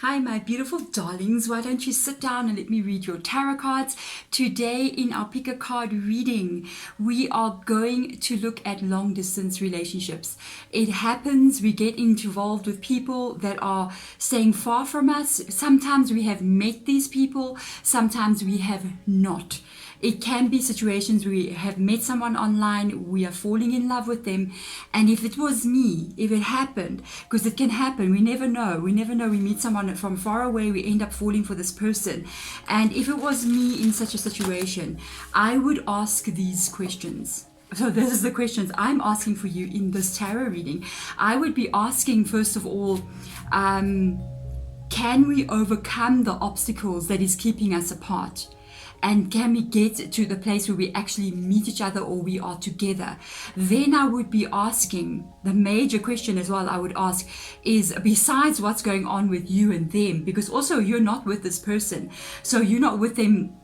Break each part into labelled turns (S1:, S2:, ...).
S1: Hi, my beautiful darlings. Why don't you sit down and let me read your tarot cards? Today, in our pick a card reading, we are going to look at long distance relationships. It happens, we get involved with people that are staying far from us. Sometimes we have met these people, sometimes we have not. It can be situations where we have met someone online, we are falling in love with them, and if it was me, if it happened, because it can happen, we never know. We meet someone from far away, we end up falling for this person. And if it was me in such a situation, I would ask these questions. So this is the questions I'm asking for you in this tarot reading. I would be asking, first of all, can we overcome the obstacles that is keeping us apart? And can we get to the place where we actually meet each other or we are together? Then I would be asking, the major question as well I would ask is, besides what's going on with you and them, because also you're not with this person. So you're not with them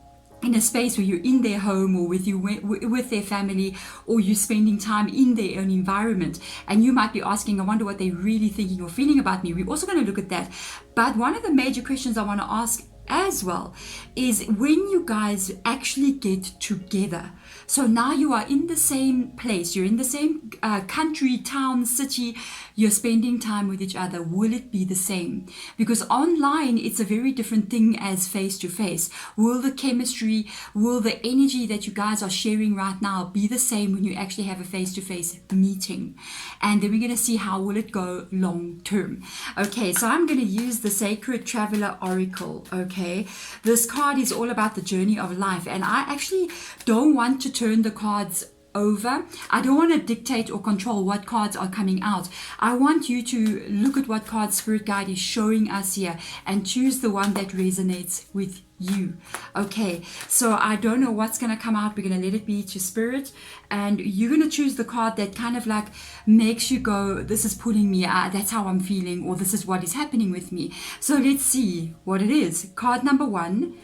S1: in a space where you're in their home or with their family, or you're spending time in their own environment. And you might be asking, I wonder what they're really thinking or feeling about me. We're also going to look at that. But one of the major questions I want to ask as well is when you guys actually get together. So now you are in the same place, you're in the same country, town, city, you're spending time with each other. Will it be the same? Because online it's a very different thing as face to face. Will the chemistry, will the energy that you guys are sharing right now be the same when you actually have a face to face meeting? And then we're going to see how will it go long term. Okay, so I'm going to use the Sacred Traveler Oracle. Okay, this card is all about the journey of life, and I actually don't want to turn the cards over. I don't want to dictate or control what cards are coming out. I want you to look at what card Spirit Guide is showing us here and choose the one that resonates with you. Okay, so I don't know what's going to come out. We're going to let it be to Spirit, and you're going to choose the card that kind of like makes you go, this is pulling me, that's how I'm feeling, or this is what is happening with me. So let's see what it is. Card number 1,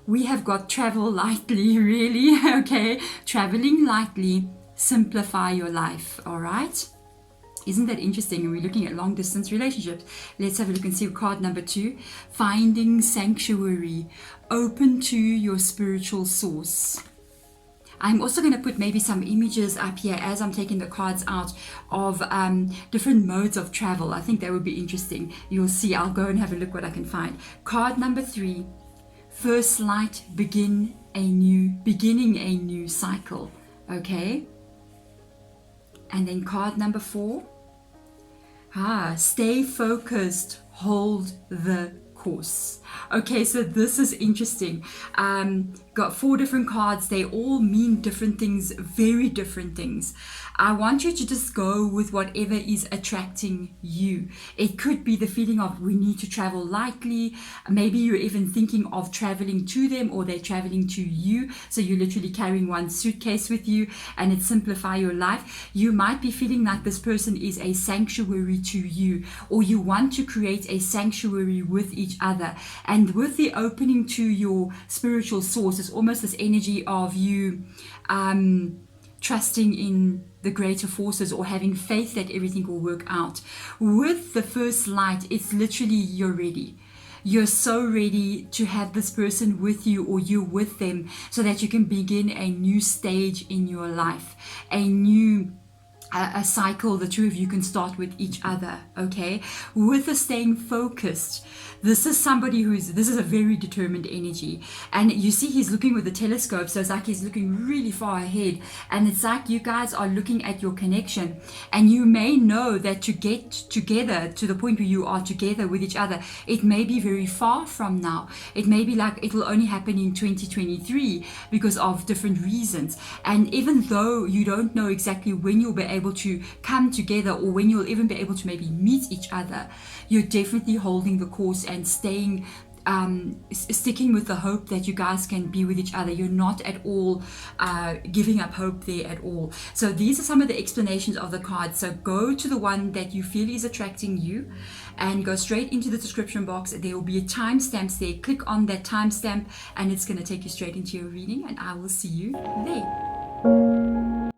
S1: we have got travel lightly, really. Okay, traveling lightly, simplify your life. All right, isn't that interesting? And we're looking at long distance relationships. Let's have a look and see card number 2, finding sanctuary, open to your spiritual source. I'm also going to put maybe some images up here as I'm taking the cards out of different modes of travel. I think that would be interesting. You'll see. I'll go and have a look what I can find. Card number 3, first light, beginning a new cycle. Okay, and then card number 4, stay focused, hold the course. Okay, so this is interesting. Got 4 different cards. They all mean different things, very different things. I want you to just go with whatever is attracting you. It could be the feeling of we need to travel lightly. Maybe you're even thinking of traveling to them, or they're traveling to you. So you're literally carrying one suitcase with you, and it simplify your life. You might be feeling like this person is a sanctuary to you, or you want to create a sanctuary with each other. And with the opening to your spiritual source, it's almost this energy of you trusting in the greater forces, or having faith that everything will work out. With the first light, it's literally you're ready. You're so ready to have this person with you, or you with them, so that you can begin a new stage in your life, a new cycle. The two of you can start with each other. Okay, with the staying focused, this is somebody this is a very determined energy, and you see he's looking with the telescope, so it's like he's looking really far ahead, and it's like you guys are looking at your connection, and you may know that to get together to the point where you are together with each other, it may be very far from now. It may be like it will only happen in 2023 because of different reasons, and even though you don't know exactly when you'll be able to come together, or when you'll even be able to maybe meet each other, you're definitely holding the course and staying sticking with the hope that you guys can be with each other. You're not at all giving up hope there at all. So these are some of the explanations of the cards. So go to the one that you feel is attracting you, and go straight into the description box. There will be a timestamp there. Click on that timestamp, and it's going to take you straight into your reading, and I will see you there.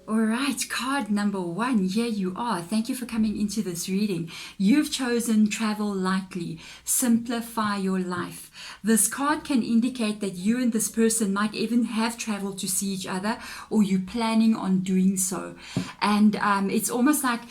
S1: All right, card card number 1, here you are. Thank you for coming into this reading. You've chosen travel lightly, simplify your life. This card can indicate that you and this person might even have traveled to see each other, or you're planning on doing so. And it's almost like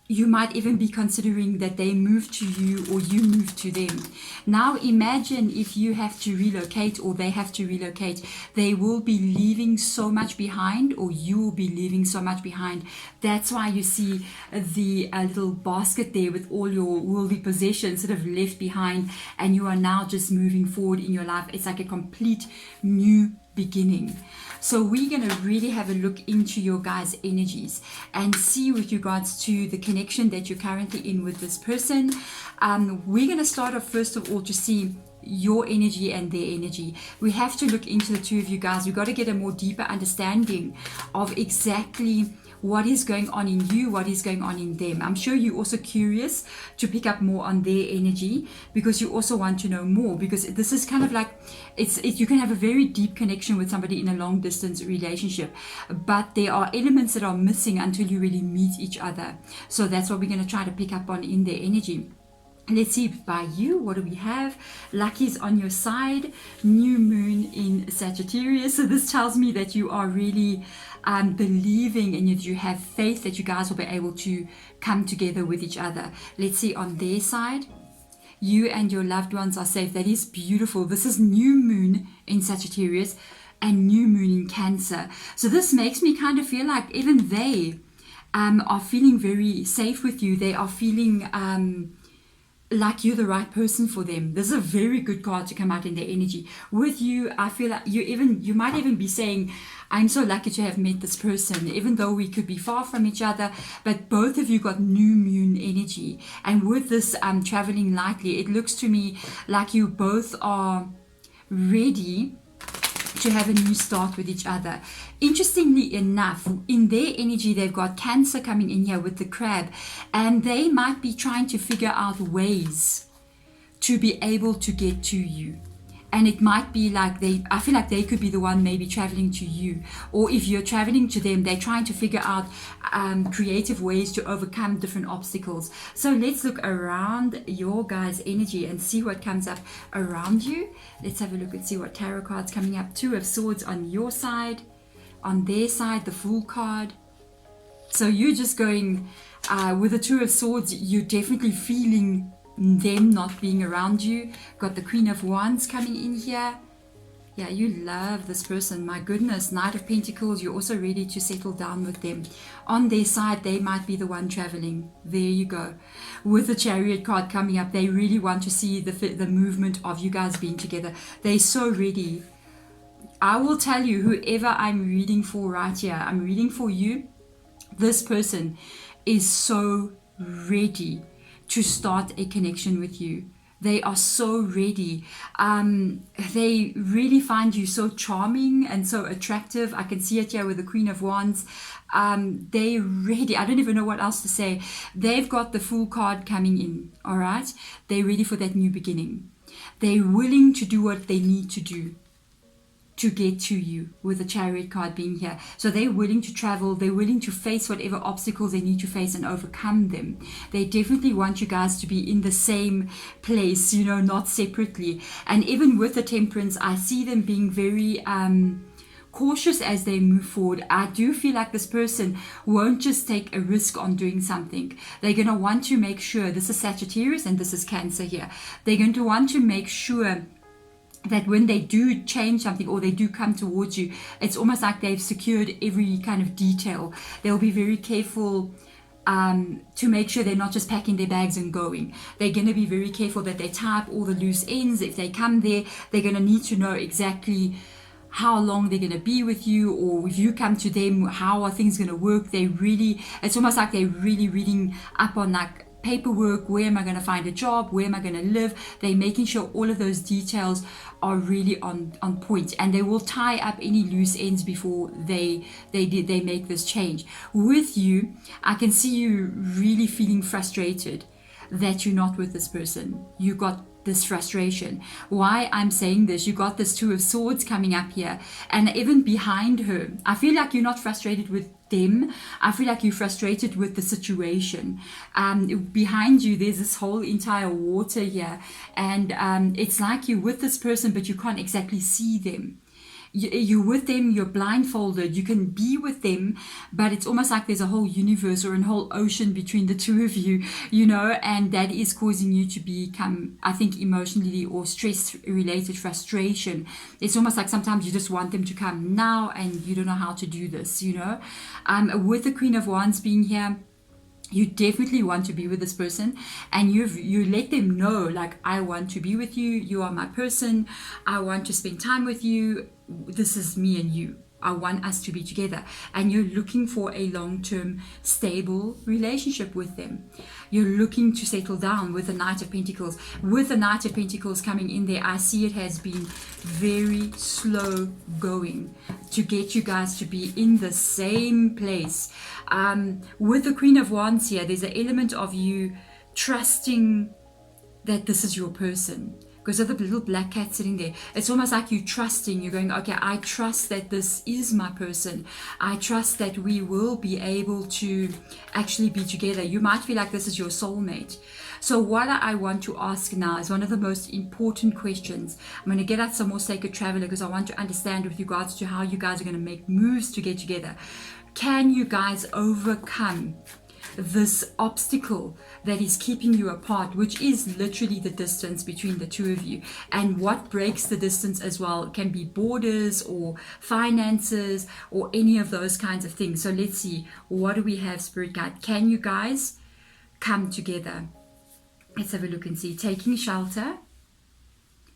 S1: you might even be considering that they move to you or you move to them. Now imagine if you have to relocate or they have to relocate. They will be leaving so much behind, or you will be leaving so much behind. That's why you see the little basket there with all your worldly possessions sort of left behind, and you are now just moving forward in your life. It's like a complete new beginning. So we're going to really have a look into your guys' energies and see with regards to the connection that you're currently in with this person. We're going to start off first of all to see your energy and their energy. We have to look into the two of you guys. We've got to get a more deeper understanding of exactly what is going on in you, what is going on in them. I'm sure you're also curious to pick up more on their energy, because you also want to know more, because this is kind of like, you can have a very deep connection with somebody in a long distance relationship, but there are elements that are missing until you really meet each other. So that's what we're going to try to pick up on in their energy. Let's see, by you, what do we have? Lucky's on your side, new moon in Sagittarius. So this tells me that you are really believing and that you have faith that you guys will be able to come together with each other. Let's see on their side. You and your loved ones are safe. That is beautiful. This is new moon in Sagittarius and new moon in Cancer. So this makes me kind of feel like even they are feeling very safe with you. They are feeling like you're the right person for them. This is a very good card to come out in their energy. With you, I feel like you might even be saying, I'm so lucky to have met this person, even though we could be far from each other, but both of you got new moon energy. And with this traveling lightly, it looks to me like you both are ready to have a new start with each other. Interestingly enough, in their energy, they've got Cancer coming in here with the crab, and they might be trying to figure out ways to be able to get to you. And it might be like I feel like they could be the one maybe traveling to you, or if you're traveling to them, they're trying to figure out creative ways to overcome different obstacles. So let's look around your guys' energy and see what comes up around you. Let's have a look and see what tarot cards coming up. 2 of Swords on your side, on their side, the Fool card. So you're just going with the 2 of Swords, you're definitely feeling them not being around you. Got the Queen of Wands coming in here. Yeah, you love this person. My goodness, Knight of Pentacles, you're also ready to settle down with them. On their side, they might be the one traveling. There you go. With the Chariot card coming up, they really want to see the movement of you guys being together. They're so ready. I will tell you, whoever I'm reading for right here, I'm reading for you. This person is so ready to start a connection with you. They are so ready. They really find you so charming and so attractive. I can see it here with the Queen of Wands. They're ready. I don't even know what else to say. They've got the Fool card coming in, all right? They're ready for that new beginning. They're willing to do what they need to do to get to you, with the Chariot card being here. So they're willing to travel, they're willing to face whatever obstacles they need to face and overcome them. They definitely want you guys to be in the same place, you know, not separately. And even with the Temperance, I see them being very cautious as they move forward. I do feel like this person won't just take a risk on doing something. They're going to want to make sure, this is Sagittarius and this is Cancer here, they're going to want to make sure that when they do change something or they do come towards you, it's almost like they've secured every kind of detail. They'll be very careful to make sure they're not just packing their bags and going. They're going to be very careful that they tie up all the loose ends. If they come there, they're going to need to know exactly how long they're going to be with you, or if you come to them, how are things going to work. It's almost like they're really reading up on like paperwork. Where am I going to find a job? Where am I going to live? They're making sure all of those details are really on point, and they will tie up any loose ends before they make this change. With you, I can see you really feeling frustrated that you're not with this person. You got this frustration. Why I'm saying this, you got this 2 of Swords coming up here, and even behind her, I feel like you're not frustrated with them. I feel like you're frustrated with the situation. Behind you, there's this whole entire water here, and it's like you're with this person, but you can't exactly see them. You're with them, you're blindfolded, you can be with them, but it's almost like there's a whole universe or a whole ocean between the two of you, and that is causing you to become, I think, emotionally or stress related frustration. It's almost like sometimes you just want them to come now and you don't know how to do this. With the Queen of Wands being here, you definitely want to be with this person, and you let them know, like, I want to be with you, you are my person, I want to spend time with you, this is me and you, I want us to be together. And you're looking for a long-term stable relationship with them. You're looking to settle down with the Knight of Pentacles. With the Knight of Pentacles coming in there, I see it has been very slow going to get you guys to be in the same place. With the Queen of Wands here, there's an element of you trusting that this is your person. Because of the little black cat sitting there, it's almost like you trusting, you're going, okay, I trust that this is my person. I trust that we will be able to actually be together. You might feel like this is your soulmate. So what I want to ask now is one of the most important questions. I'm going to get at some more Sacred Traveler because I want to understand with regards to how you guys are going to make moves to get together. Can you guys overcome this obstacle that is keeping you apart, which is literally the distance between the two of you? And what breaks the distance as well can be borders or finances or any of those kinds of things. So let's see, what do we have, Spirit Guide? Can you guys come together? Let's have a look and see. Taking shelter,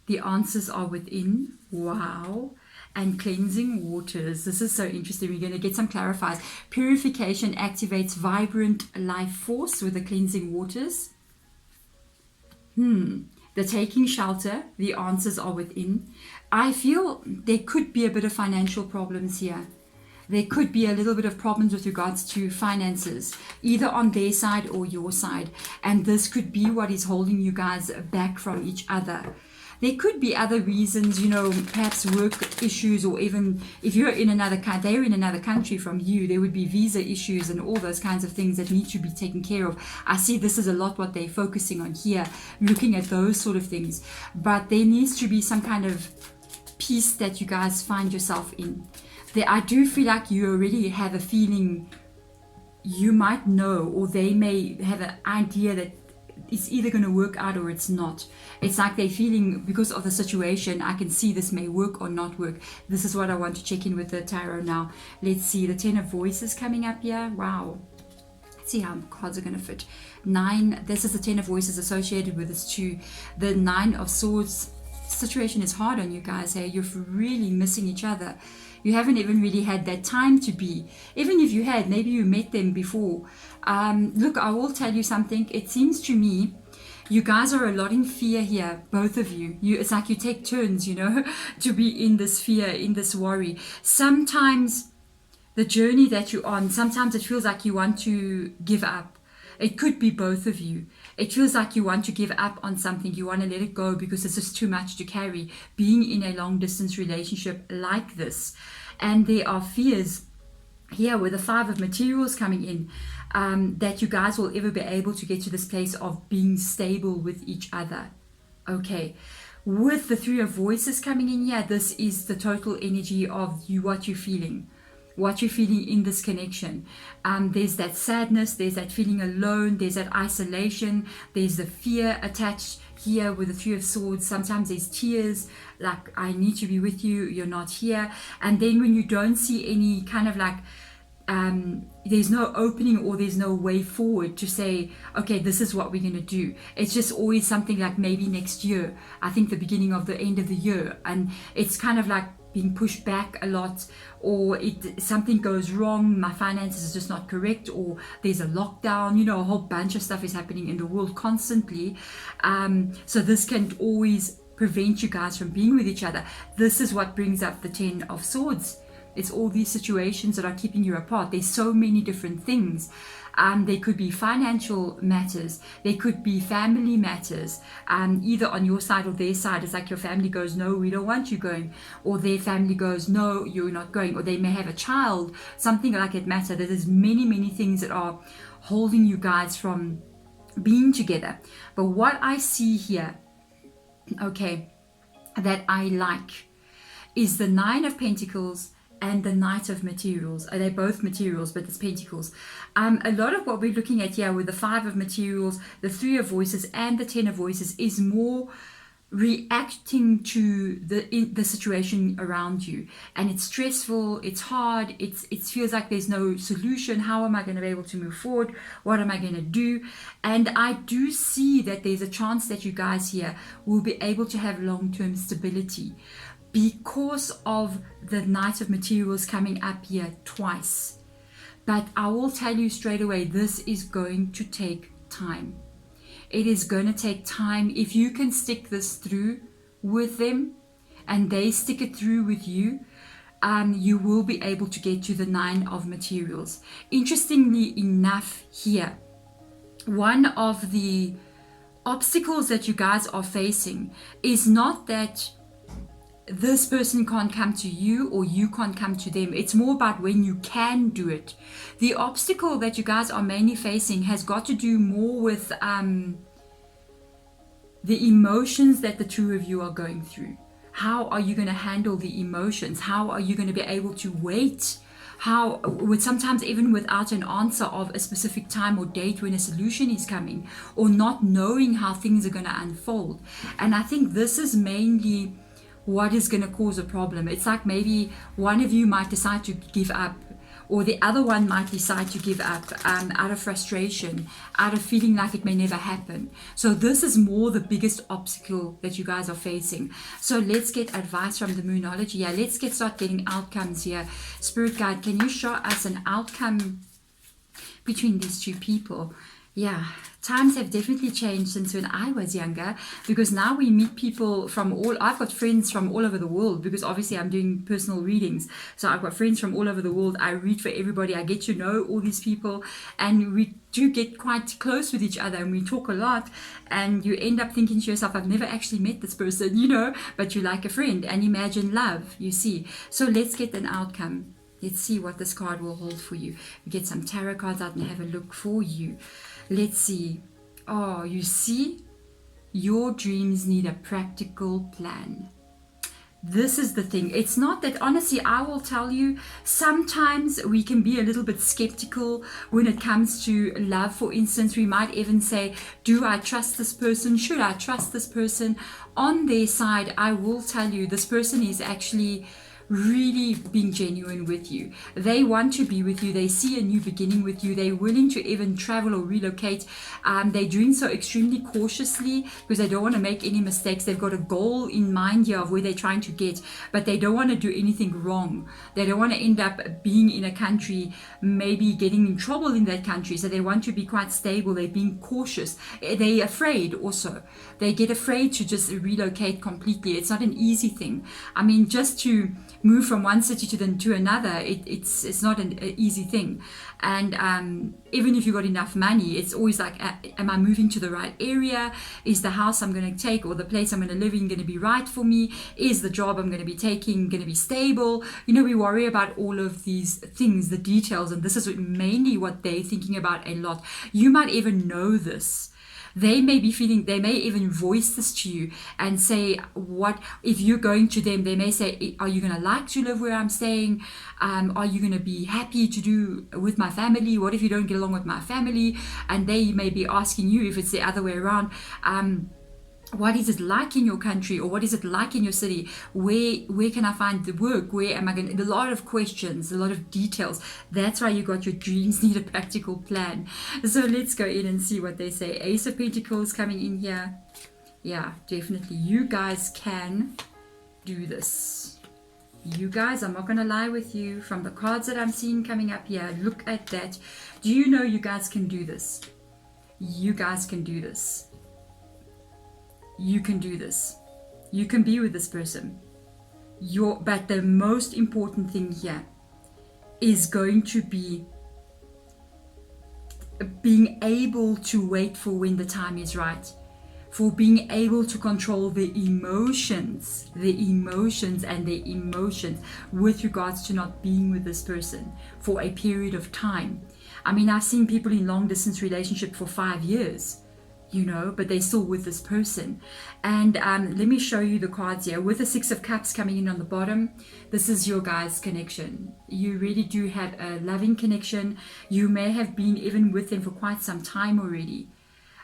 S1: the answers are within. Wow. And cleansing waters. This is so interesting. We're going to get some clarifiers. Purification activates vibrant life force with the cleansing waters. The taking shelter, the answers are within. I feel there could be a bit of financial problems here. There could be a little bit of problems with regards to finances, either on their side or your side. And this could be what is holding you guys back from each other. There could be other reasons, perhaps work issues, or even if you're in another country, they're in another country from you, there would be visa issues and all those kinds of things that need to be taken care of. I see this is a lot what they're focusing on here, looking at those sort of things. But there needs to be some kind of peace that you guys find yourself in. I do feel like you already have a feeling, you might know, or they may have an idea that it's either going to work out or it's not. It's like they're feeling, because of the situation, I can see this may work or not work. This is what I want to check in with the tarot now. Let's see, the Ten of Voices coming up here. Wow. Let's see how cards are going to fit. 9, this is the Ten of Voices associated with this too. The 9 of Swords situation is hard on you guys. Hey, you're really missing each other. You haven't even really had that time to be. Even if you had, maybe you met them before. Look, I will tell you something. It seems to me you guys are a lot in fear here, both of you. It's like you take turns, to be in this fear, in this worry. Sometimes the journey that you're on, sometimes it feels like you want to give up. It could be both of you. It feels like you want to give up on something. You want to let it go because it's just too much to carry, being in a long distance relationship like this. And there are fears here with the 5 of materials coming in, that you guys will ever be able to get to this place of being stable with each other. Okay. With the 3 of Voices coming in here, this is the total energy of you, what you're feeling in this connection. There's that sadness, there's that feeling alone, there's that isolation, there's the fear attached here with the 3 of Swords. Sometimes there's tears, like, I need to be with you, you're not here. And then when you don't see any kind of like, there's no opening or there's no way forward to say, okay, this is what we're going to do. It's just always something like maybe next year, I think the beginning of the end of the year. And it's kind of like being pushed back a lot, or something goes wrong, my finances is just not correct, or there's a lockdown, a whole bunch of stuff is happening in the world constantly. So this can always prevent you guys from being with each other. This is what brings up the 10 of Swords. It's all these situations that are keeping you apart. There's so many different things. They could be financial matters. They could be family matters, either on your side or their side. It's like your family goes, no, we don't want you going. Or their family goes, no, you're not going. Or they may have a child, something like that matter. There's many, many things that are holding you guys from being together. But what I see here, okay, that I like is the Nine of Pentacles and the Knight of Materials. They're both materials, but it's Pentacles. A lot of what we're looking at here with the Five of Materials, the Three of Voices, and the Ten of Voices is more reacting to the situation around you, and it's stressful, it's hard, it feels like there's no solution. How am I going to be able to move forward? What am I going to do? And I do see that there's a chance that you guys here will be able to have long-term stability because of the Knight of Materials coming up here twice. But I will tell you straight away, this is going to take time. It is going to take time. If you can stick this through with them and they stick it through with you, you will be able to get to the Nine of Materials. Interestingly enough here, one of the obstacles that you guys are facing is not that this person can't come to you or you can't come to them. It's more about when you can do it. The obstacle that you guys are mainly facing has got to do more with the emotions that the two of you are going through. How are you going to handle the emotions? How are you going to be able to wait? How, with sometimes even without an answer of a specific time or date when a solution is coming, or not knowing how things are going to unfold. And I think this is mainly what is going to cause a problem. It's like maybe one of you might decide to give up, or the other one might decide to give up out of frustration, out of feeling like it may never happen. So this is more the biggest obstacle that you guys are facing. So let's get advice from the Moonology. Yeah, let's start getting outcomes here. Spirit guide, can you show us an outcome between these two people? Yeah, times have definitely changed since when I was younger, because now we meet people from I've got friends from all over the world, because obviously I'm doing personal readings. So I've got friends from all over the world. I read for everybody. I get to know all these people, and we do get quite close with each other, and we talk a lot, and you end up thinking to yourself, I've never actually met this person, but you like a friend, and imagine love, you see. So let's get an outcome. Let's see what this card will hold for you. We get some tarot cards out and have a look for you. Let's see. Oh, you see? Your dreams need a practical plan. This is the thing. It's not that, honestly, I will tell you, sometimes we can be a little bit skeptical when it comes to love. For instance, we might even say, do I trust this person? Should I trust this person? On their side, I will tell you, this person is actually really being genuine with you. They want to be with you. They see a new beginning with you. They're willing to even travel or relocate. They're doing so extremely cautiously because they don't want to make any mistakes. They've got a goal in mind here of where they're trying to get, but they don't want to do anything wrong. They don't want to end up being in a country, maybe getting in trouble in that country. So they want to be quite stable. They're being cautious. They're afraid also. They get afraid to just relocate completely. It's not an easy thing. I mean, just to move from one city to another, it's not an easy thing. And even if you got enough money, it's always like, am I moving to the right area? Is the house I'm going to take or the place I'm going to live in going to be right for me? Is the job I'm going to be taking going to be stable? We worry about all of these things, the details, and this is mainly what they're thinking about a lot. You might even know this. They may even voice this to you and say, what if you're going to them, they may say, are you going to like to live where I'm staying? Are you going to be happy to do with my family? What if you don't get along with my family? And they may be asking you, if it's the other way around, what is it like in your country, or what is it like in your city? Where can I find the work? Where am I going? A lot of questions, a lot of details. That's why you got your dreams need a practical plan. So let's go in and see what they say. Ace of Pentacles coming in here. Yeah, definitely. You guys can do this. You guys, I'm not going to lie with you. From the cards that I'm seeing coming up here, look at that. Do you know you guys can do this? You guys can do this. You can do this. You can be with this person. But the most important thing here is going to be being able to wait for when the time is right, for being able to control the emotions and the emotions with regards to not being with this person for a period of time. I mean, I've seen people in long distance relationship for 5 years, you know, but they're still with this person. And let me show you the cards here. With the Six of Cups coming in on the bottom, this is your guys' connection. You really do have a loving connection. You may have been even with them for quite some time already.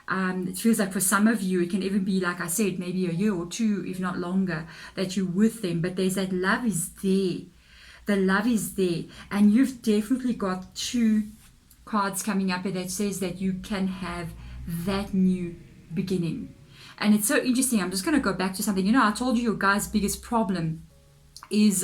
S1: It feels like for some of you, it can even be, like I said, maybe a year or two, if not longer, that you're with them. But there's that love is there. The love is there. And you've definitely got 2 cards coming up that says that you can have that new beginning. And it's so interesting. I'm just going to go back to something. You know, I told you your guy's biggest problem is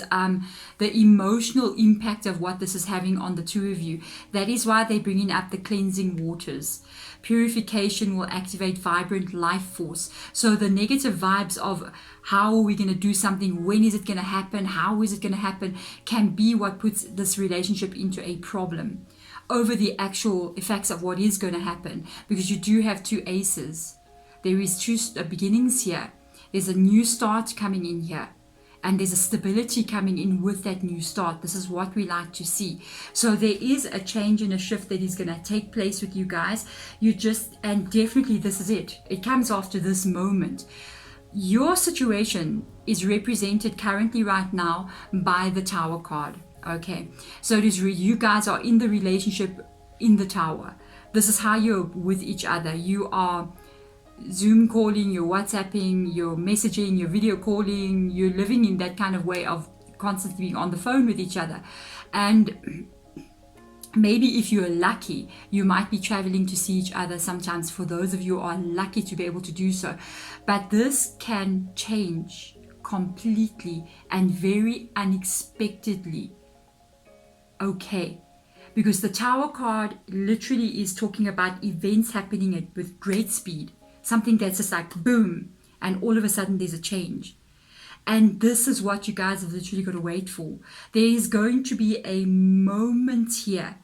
S1: the emotional impact of what this is having on the 2 of you. That is why they're bringing up the cleansing waters. Purification will activate vibrant life force. So the negative vibes of how are we going to do something, when is it going to happen, how is it going to happen, can be what puts this relationship into a problem over the actual effects of what is going to happen, because you do have 2 aces. There is 2 beginnings here. There's a new start coming in here, and there's a stability coming in with that new start. This is what we like to see. So there is a change and a shift that is going to take place with you guys. And definitely this is it. It comes after this moment. Your situation is represented currently right now by the Tower card. Okay, so it is you guys are in the relationship in the Tower. This is how you're with each other. You are Zoom calling, you're WhatsApping, you're messaging, you're video calling, you're living in that kind of way of constantly being on the phone with each other. And maybe if you're lucky, you might be traveling to see each other sometimes, for those of you who are lucky to be able to do so. But this can change completely and very unexpectedly. Okay, because the Tower card literally is talking about events happening with great speed, something that's just like boom, and all of a sudden there's a change. And this is what you guys have literally got to wait for. There is going to be a moment here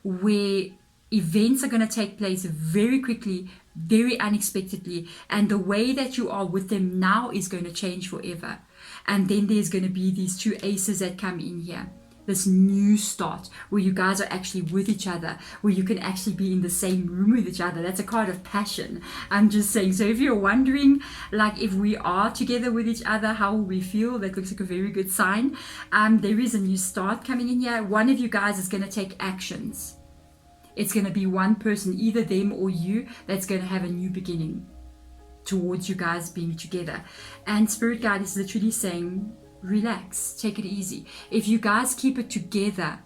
S1: where events are going to take place very quickly, very unexpectedly, and the way that you are with them now is going to change forever. And then there's going to be these 2 aces that come in here. This new start where you guys are actually with each other, where you can actually be in the same room with each other. That's a card of passion. I'm just saying. So if you're wondering, like, if we are together with each other, how will we feel? That looks like a very good sign. There is a new start coming in here. One of you guys is going to take actions. It's going to be one person, either them or you, that's going to have a new beginning towards you guys being together. And Spirit Guide is literally saying, relax, take it easy. If you guys keep it together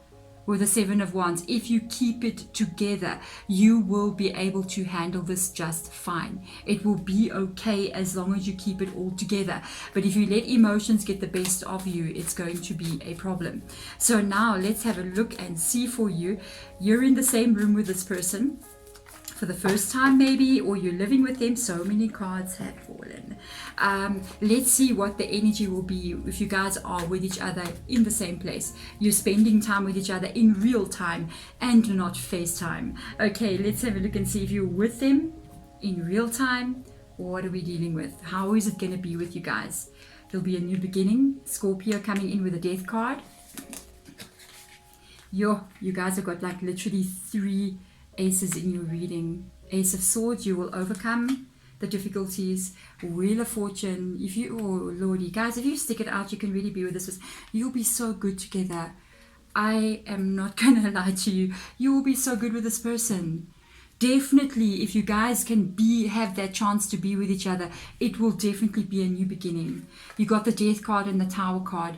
S1: with the 7 of Wands, if you keep it together, you will be able to handle this just fine. It will be okay as long as you keep it all together. But if you let emotions get the best of you, it's going to be a problem. So now let's have a look and see for you. You're in the same room with this person for the first time maybe, or you're living with them. So many cards have fallen. Let's see what the energy will be if you guys are with each other in the same place. You're spending time with each other in real time and not FaceTime. Okay, let's have a look and see if you're with them in real time. What are we dealing with? How is it going to be with you guys? There'll be a new beginning. Scorpio coming in with a death card. You guys have got like literally 3 aces in your reading. Ace of Swords, you will overcome the difficulties. Wheel of Fortune, if you, oh lordy, guys, if you stick it out, you can really be with this. You'll be so good together. I am not gonna lie to you. You will be so good with this person. Definitely, if you guys can have that chance to be with each other, it will definitely be a new beginning. You got the Death card and the Tower card.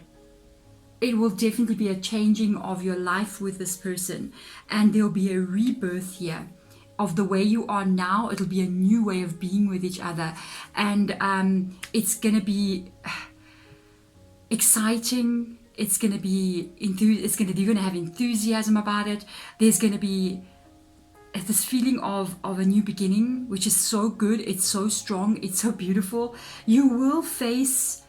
S1: It will definitely be a changing of your life with this person, and there'll be a rebirth here of the way you are now. It'll be a new way of being with each other, and it's gonna be exciting. It's gonna be you're gonna have enthusiasm about it. There's gonna be this feeling of a new beginning, which is so good. It's so strong. It's so beautiful. You will face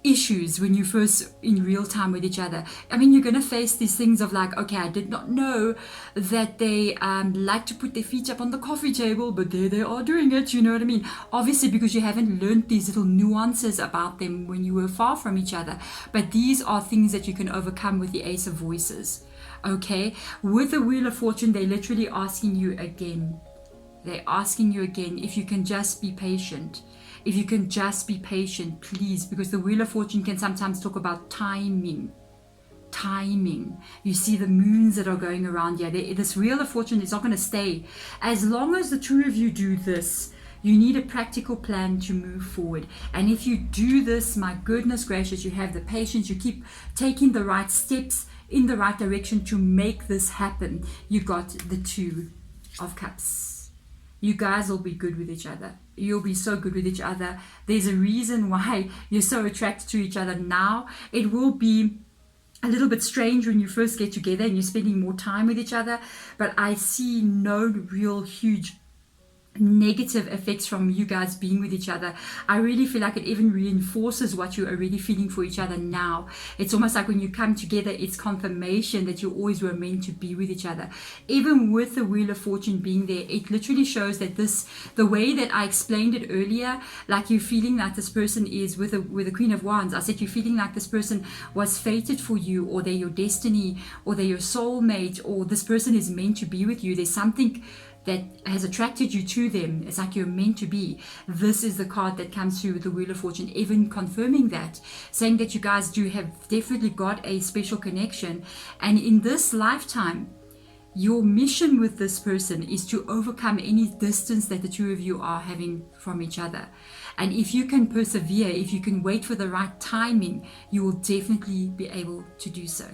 S1: issues when you first in real time with each other. I mean, you're going to face these things of like, okay, I did not know that they like to put their feet up on the coffee table, but there they are doing it, you know what I mean? Obviously, because you haven't learned these little nuances about them when you were far from each other. But these are things that you can overcome with the Ace of Voices. Okay, with the Wheel of Fortune, they're literally asking you again. They're asking you again if you can just be patient. If you can just be patient, please, because the Wheel of Fortune can sometimes talk about timing. Timing. You see the moons that are going around here. This Wheel of Fortune is not going to stay. As long as the two of you do this, you need a practical plan to move forward. And if you do this, my goodness gracious, you have the patience, you keep taking the right steps in the right direction to make this happen. You got the Two of Cups. You guys will be good with each other. You'll be so good with each other. There's a reason why you're so attracted to each other now. It will be a little bit strange when you first get together and you're spending more time with each other, but I see no real huge negative effects from you guys being with each other. I really feel like it even reinforces what you're already feeling for each other now. It's almost like when you come together, it's confirmation that you always were meant to be with each other. Even with the Wheel of Fortune being there, it literally shows that the way that I explained it earlier, like you're feeling like this person is with the Queen of Wands. I said you're feeling like this person was fated for you, or they're your destiny, or they're your soulmate, or this person is meant to be with you. There's something that has attracted you to them. It's like you're meant to be. This is the card that comes through with the Wheel of Fortune, even confirming that, saying that you guys do have definitely got a special connection. And in this lifetime, your mission with this person is to overcome any distance that the two of you are having from each other. And if you can persevere, if you can wait for the right timing, you will definitely be able to do so.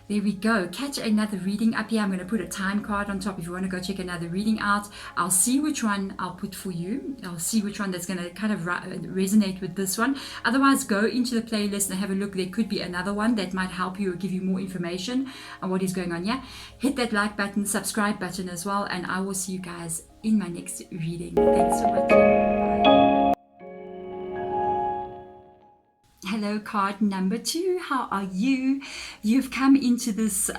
S1: There we go. Catch another reading up here. I'm going to put a time card on top if you want to go check another reading out. I'll see which one I'll put for you. I'll see which one that's going to kind of resonate with this one. Otherwise, go into the playlist and have a look. There could be another one that might help you or give you more information on what is going on here. Hit that like button, subscribe button as well, and I will see you guys in my next reading. Thanks for watching. Bye. Hello, card number 2. How are you? You've come into this,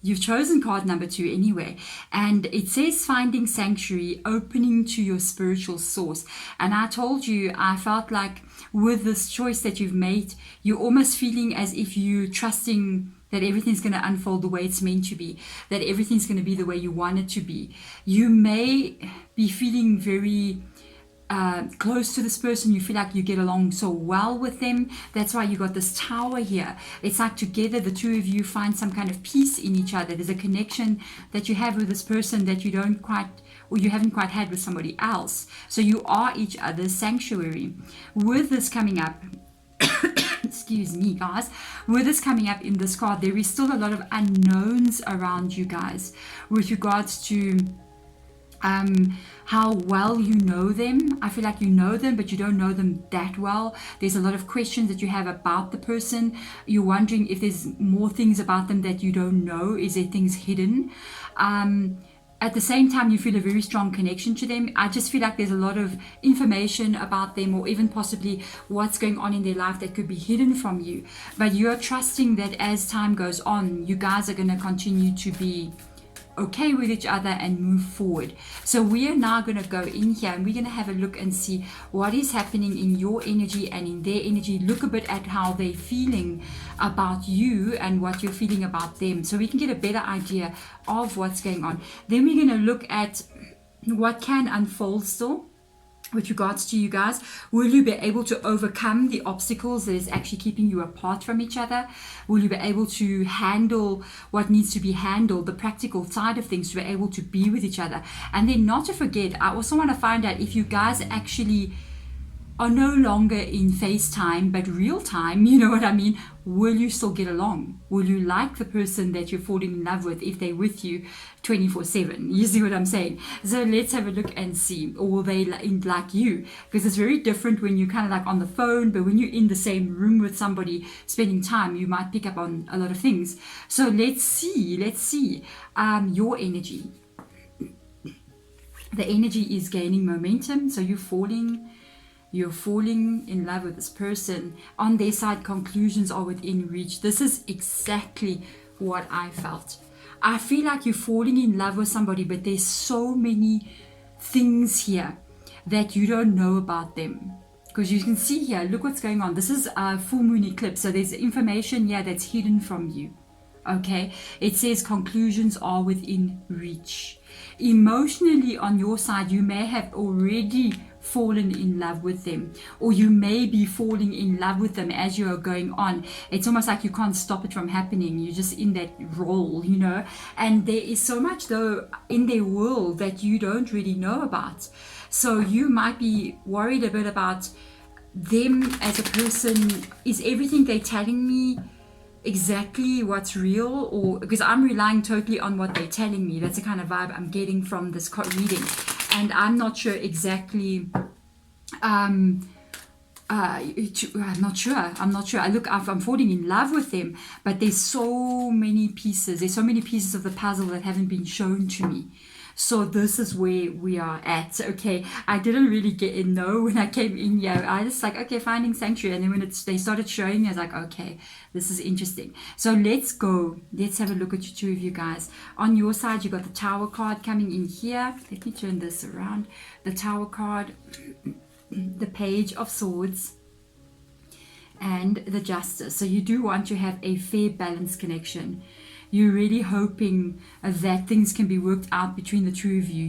S1: you've chosen card number 2 anyway. And it says finding sanctuary, opening to your spiritual source. And I told you, I felt like with this choice that you've made, you're almost feeling as if you're trusting that everything's going to unfold the way it's meant to be, that everything's going to be the way you want it to be. You may be feeling very close to this person. You feel like you get along so well with them. That's why you got this Tower here. It's like together the two of you find some kind of peace in each other. There's a connection that you have with this person that you don't quite, or you haven't quite had with somebody else. So you are each other's sanctuary. With this coming up, excuse me guys, with this coming up in this card, there is still a lot of unknowns around you guys with regards to how well you know them. I feel like you know them, but you don't know them that well. There's a lot of questions that you have about the person. You're wondering if there's more things about them that you don't know. Is there things hidden? At the same time, you feel a very strong connection to them. I just feel like there's a lot of information about them, or even possibly what's going on in their life that could be hidden from you. But you're trusting that as time goes on, you guys are going to continue to be okay with each other and move forward. So we are now going to go in here and we're going to have a look and see what is happening in your energy and in their energy. Look a bit at how they're feeling about you and what you're feeling about them, so we can get a better idea of what's going on. Then we're going to look at what can unfold still with regards to you guys. Will you be able to overcome the obstacles that is actually keeping you apart from each other? Will you be able to handle what needs to be handled, the practical side of things, to be able to be with each other? And then not to forget, I also want to find out if you guys actually are no longer in FaceTime but real time, you know what I mean? Will you still get along? Will you like the person that you're falling in love with if they're with you 24/7? You see what I'm saying? So let's have a look and see. Or will they like you? Because it's very different when you're kind of like on the phone, but when you're in the same room with somebody spending time, you might pick up on a lot of things. So let's see your energy. The energy is gaining momentum, so you're falling You're falling in love with this person. On their side, conclusions are within reach. This is exactly what I felt. I feel like you're falling in love with somebody, but there's so many things here that you don't know about them. Because you can see here, look what's going on. This is a full moon eclipse. So there's information here that's hidden from you. Okay, it says conclusions are within reach. Emotionally, on your side, you may have already fallen in love with them, or you may be falling in love with them as you are going on. It's almost like you can't stop it from happening. You're just in that role, you know. And there is so much, though, in their world that you don't really know about. So you might be worried a bit about them as a person. Is everything they're telling me exactly what's real? Or because I'm relying totally on what they're telling me. That's the kind of vibe I'm getting from this reading, and I'm not sure exactly. I'm not sure. I'm falling in love with them, but there's so many pieces of the puzzle that haven't been shown to me. So this is where we are at. Okay, I didn't really know when I came in here. I just like, okay, finding sanctuary, and then when they started showing me, I was like, okay, this is interesting. So let's have a look at you, two of you guys. On your side, you got the Tower card coming in here. Let me turn this around. The Tower card, the Page of Swords, and the Justice. So you do want to have a fair, balanced connection. You're really hoping that things can be worked out between the two of you.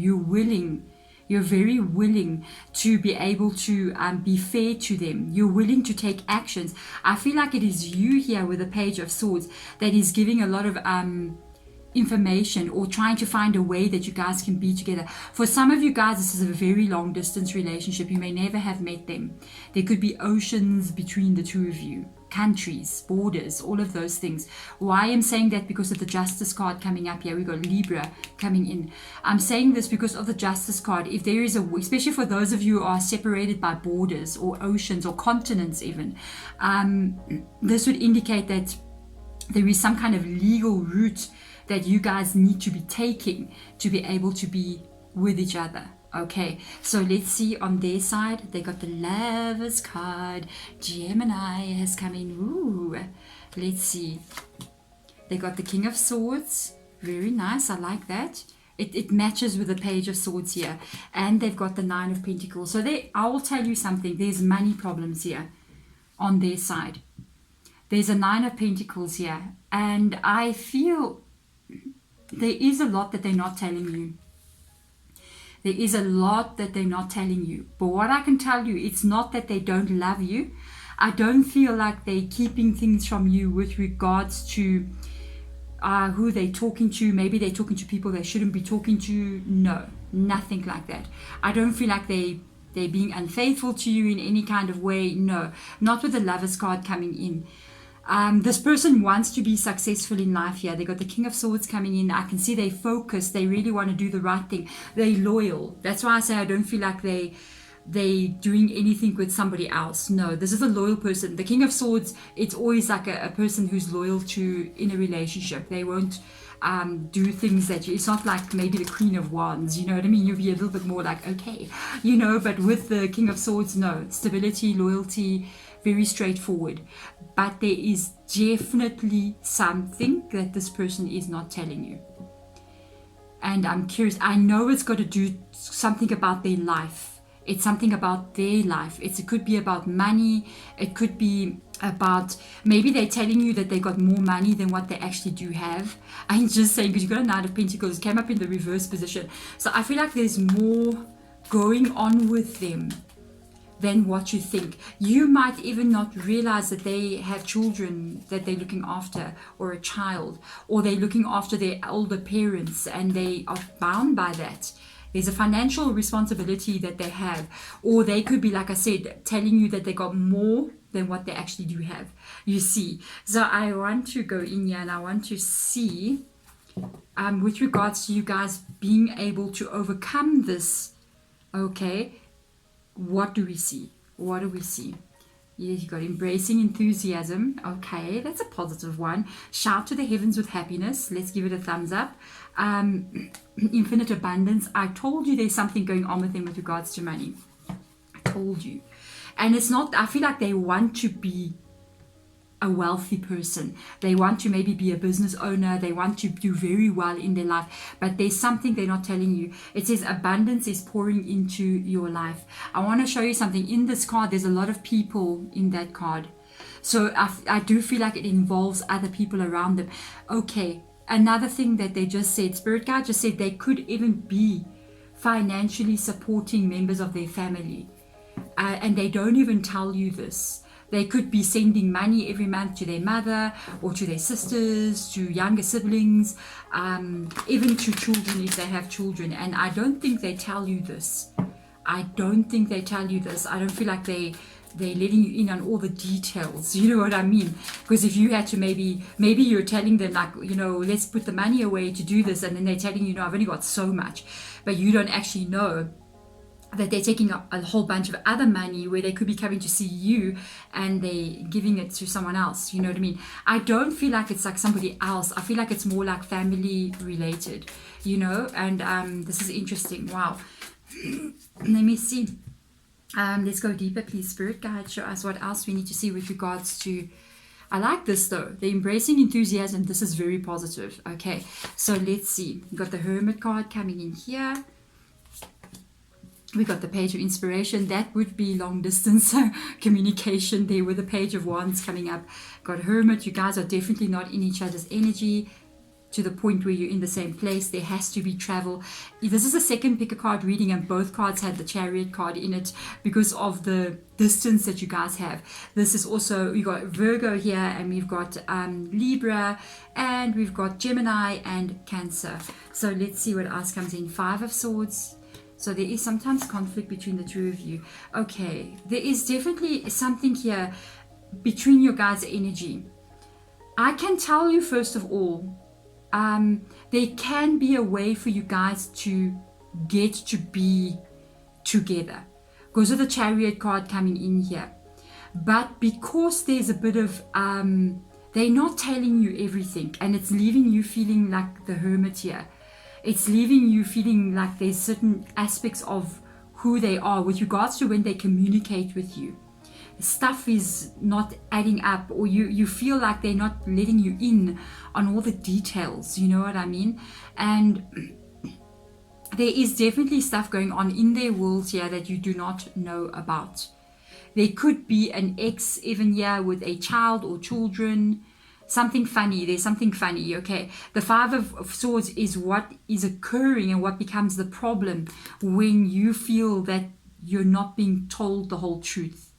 S1: You're very willing to be able to be fair to them. You're willing to take actions. I feel like it is you here with the Page of Swords that is giving a lot of information, or trying to find a way that you guys can be together. For some of you guys, this is a very long distance relationship. You may never have met them. There could be oceans between the two of you, countries, borders, all of those things. Why I'm saying that? Because of the Justice card coming up here. We got Libra coming in. I'm saying this because of the Justice card. If there is especially for those of you who are separated by borders or oceans or continents even, this would indicate that there is some kind of legal route that you guys need to be taking to be able to be with each other. Okay, so let's see on their side. They got the Lovers card. Gemini has come in. Ooh, let's see. They got the King of Swords. Very nice. I like that. It matches with the Page of Swords here. And they've got the Nine of Pentacles. So I will tell you something. There's money problems here on their side. There's a Nine of Pentacles here. And I feel there is a lot that they're not telling you. There is a lot that they're not telling you. But what I can tell you, it's not that they don't love you. I don't feel like they're keeping things from you with regards to who they're talking to. Maybe they're talking to people they shouldn't be talking to. No, nothing like that. I don't feel like they're being unfaithful to you in any kind of way. No, not with the Lovers card coming in. This person wants to be successful in life here. They got the King of Swords coming in. I can see they focused. They really want to do the right thing. They're loyal. That's why I say I don't feel like they doing anything with somebody else. No, this is a loyal person. The King of Swords, it's always like a person who's loyal to in a relationship. They won't do things that it's not like maybe the Queen of Wands, you know what I mean? You'll be a little bit more like, okay, you know, but with the King of Swords, no, stability, loyalty, very straightforward. But there is definitely something that this person is not telling you. And I'm curious, I know it's got to do something about their life. It's something about their life. It could be about money. It could be about, maybe they're telling you that they got more money than what they actually do have. I'm just saying, because you got a Knight of Pentacles, came up in the reverse position. So I feel like there's more going on with them than what you think. You might even not realize that they have children that they're looking after, or a child, or they're looking after their older parents and they are bound by that. There's a financial responsibility that they have, or they could be, like I said, telling you that they got more than what they actually do have. You see, so I want to go in here and I want to see with regards to you guys being able to overcome this. Okay, what do we see? What do we see? Yeah, you got embracing enthusiasm. Okay, that's a positive one. Shout to the heavens with happiness. Let's give it a thumbs up. Infinite abundance. I told you there's something going on with them with regards to money. I told you. And it's not, I feel like they want to be a wealthy person. They want to maybe be a business owner. They want to do very well in their life, but there's something they're not telling you. It says abundance is pouring into your life. I want to show you something. In this card, there's a lot of people in that card. So I do feel like it involves other people around them. Okay, another thing that they just said, Spirit Guide just said they could even be financially supporting members of their family. And they don't even tell you this. They could be sending money every month to their mother or to their sisters, to younger siblings, even to children if they have children. And I don't think they tell you this. I don't think they tell you this. I don't feel like they're letting you in on all the details. You know what I mean? Because if you had to maybe you're telling them like, you know, let's put the money away to do this. And then they're telling you, no, I've only got so much. But you don't actually know that they're taking a whole bunch of other money where they could be coming to see you and they're giving it to someone else. You know what I mean? I don't feel like it's like somebody else. I feel like it's more like family related, you know? And this is interesting. Wow. Let me see. Let's go deeper, please. Spirit Guide, show us what else we need to see with regards to... I like this though. The embracing enthusiasm. This is very positive. Okay, so let's see. We got the Hermit card coming in here. We got the Page of Inspiration. That would be long distance communication there with the Page of Wands coming up. Got Hermit. You guys are definitely not in each other's energy to the point where you're in the same place. There has to be travel. This is a second pick a card reading, and both cards had the Chariot card in it because of the distance that you guys have. This is also, we got Virgo here, and we've got Libra, and we've got Gemini and Cancer. So let's see what else comes in. Five of Swords. So there is sometimes conflict between the two of you. Okay, there is definitely something here between your guys' energy. I can tell you, first of all, there can be a way for you guys to get to be together because of the Chariot card coming in here. But because there's a bit of, they're not telling you everything, and it's leaving you feeling like the Hermit here. It's leaving you feeling like there's certain aspects of who they are with regards to when they communicate with you. Stuff is not adding up, or you feel like they're not letting you in on all the details, you know what I mean? And there is definitely stuff going on in their worlds here that you do not know about. There could be an ex even here with a child or children. Something funny, there's something funny, okay? The Five of Swords is what is occurring and what becomes the problem when you feel that you're not being told the whole truth,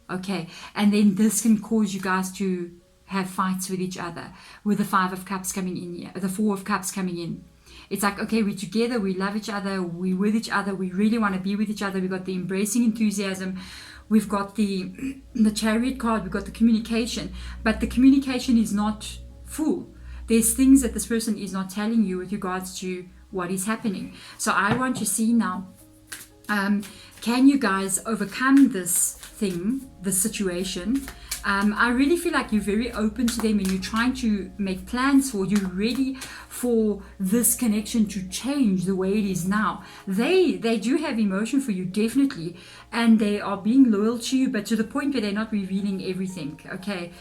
S1: okay? And then this can cause you guys to have fights with each other, with the Five of Cups coming in here, the Four of Cups coming in. It's like, okay, we're together, we love each other, we're with each other, we really want to be with each other. We've got the embracing enthusiasm. We've got the Chariot card, we've got the communication, but the communication is not full. There's things that this person is not telling you with regards to what is happening. So I want to see now, can you guys overcome this thing, this situation? I really feel like you're very open to them and you're trying to make plans for, you're ready for this connection to change the way it is now. They do have emotion for you, definitely, and they are being loyal to you, but to the point where they're not revealing everything, okay?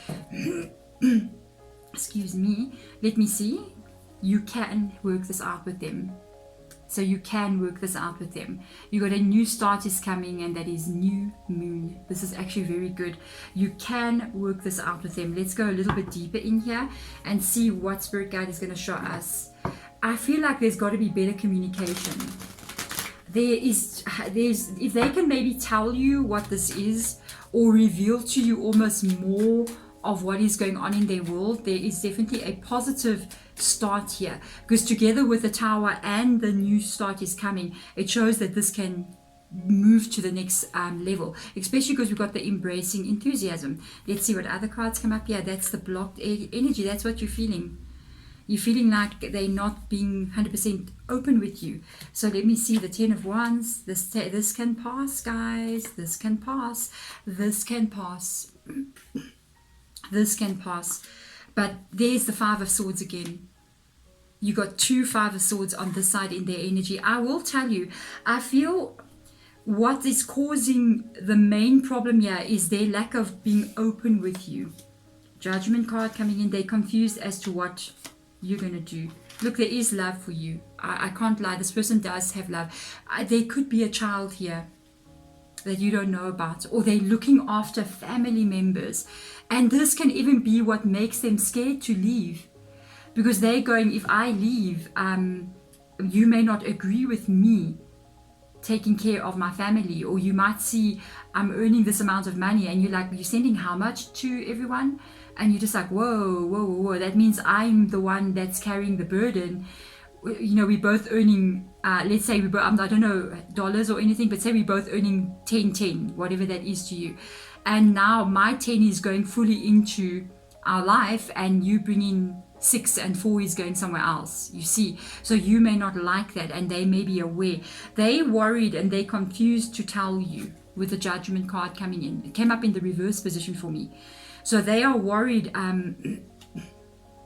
S1: Excuse me. Let me see. You can work this out with them. So you can work this out with them. You got a new start is coming, and that is new moon. This is actually very good. You can work this out with them. Let's go a little bit deeper in here and see what Spirit Guide is going to show us. I feel like there's got to be better communication. There's if they can maybe tell you what this is or reveal to you almost more of what is going on in their world, there is definitely a positive start here, because together with the Tower and the new start is coming, it shows that this can move to the next level, especially because we've got the embracing enthusiasm. Let's see what other cards come up here. That's the blocked energy. That's what you're feeling. You're feeling like they're not being 100% open with you. So let me see the Ten of Wands. This can pass, guys. This can pass. This can pass. This can pass. But there's the Five of Swords again. You got two Five of Swords on this side in their energy. I will tell you, I feel what is causing the main problem here is their lack of being open with you. Judgment card coming in. They're confused as to what you're going to do. Look, there is love for you. I can't lie. This person does have love. There could be a child here that you don't know about, or they're looking after family members. And this can even be what makes them scared to leave. Because they're going, if I leave, you may not agree with me taking care of my family, or you might see I'm earning this amount of money and you're like, you're sending how much to everyone? And you're just like, whoa, whoa, whoa, whoa. That means I'm the one that's carrying the burden. You know, we're both earning, let's say, I don't know, dollars or anything, but say we're both earning 10, whatever that is to you. And now my 10 is going fully into our life, and you bring in 6 and 4 is going somewhere else, you see. So you may not like that, and they may be aware. They're worried and they're confused to tell you with the Judgment card coming in. It came up in the reverse position for me. So they are worried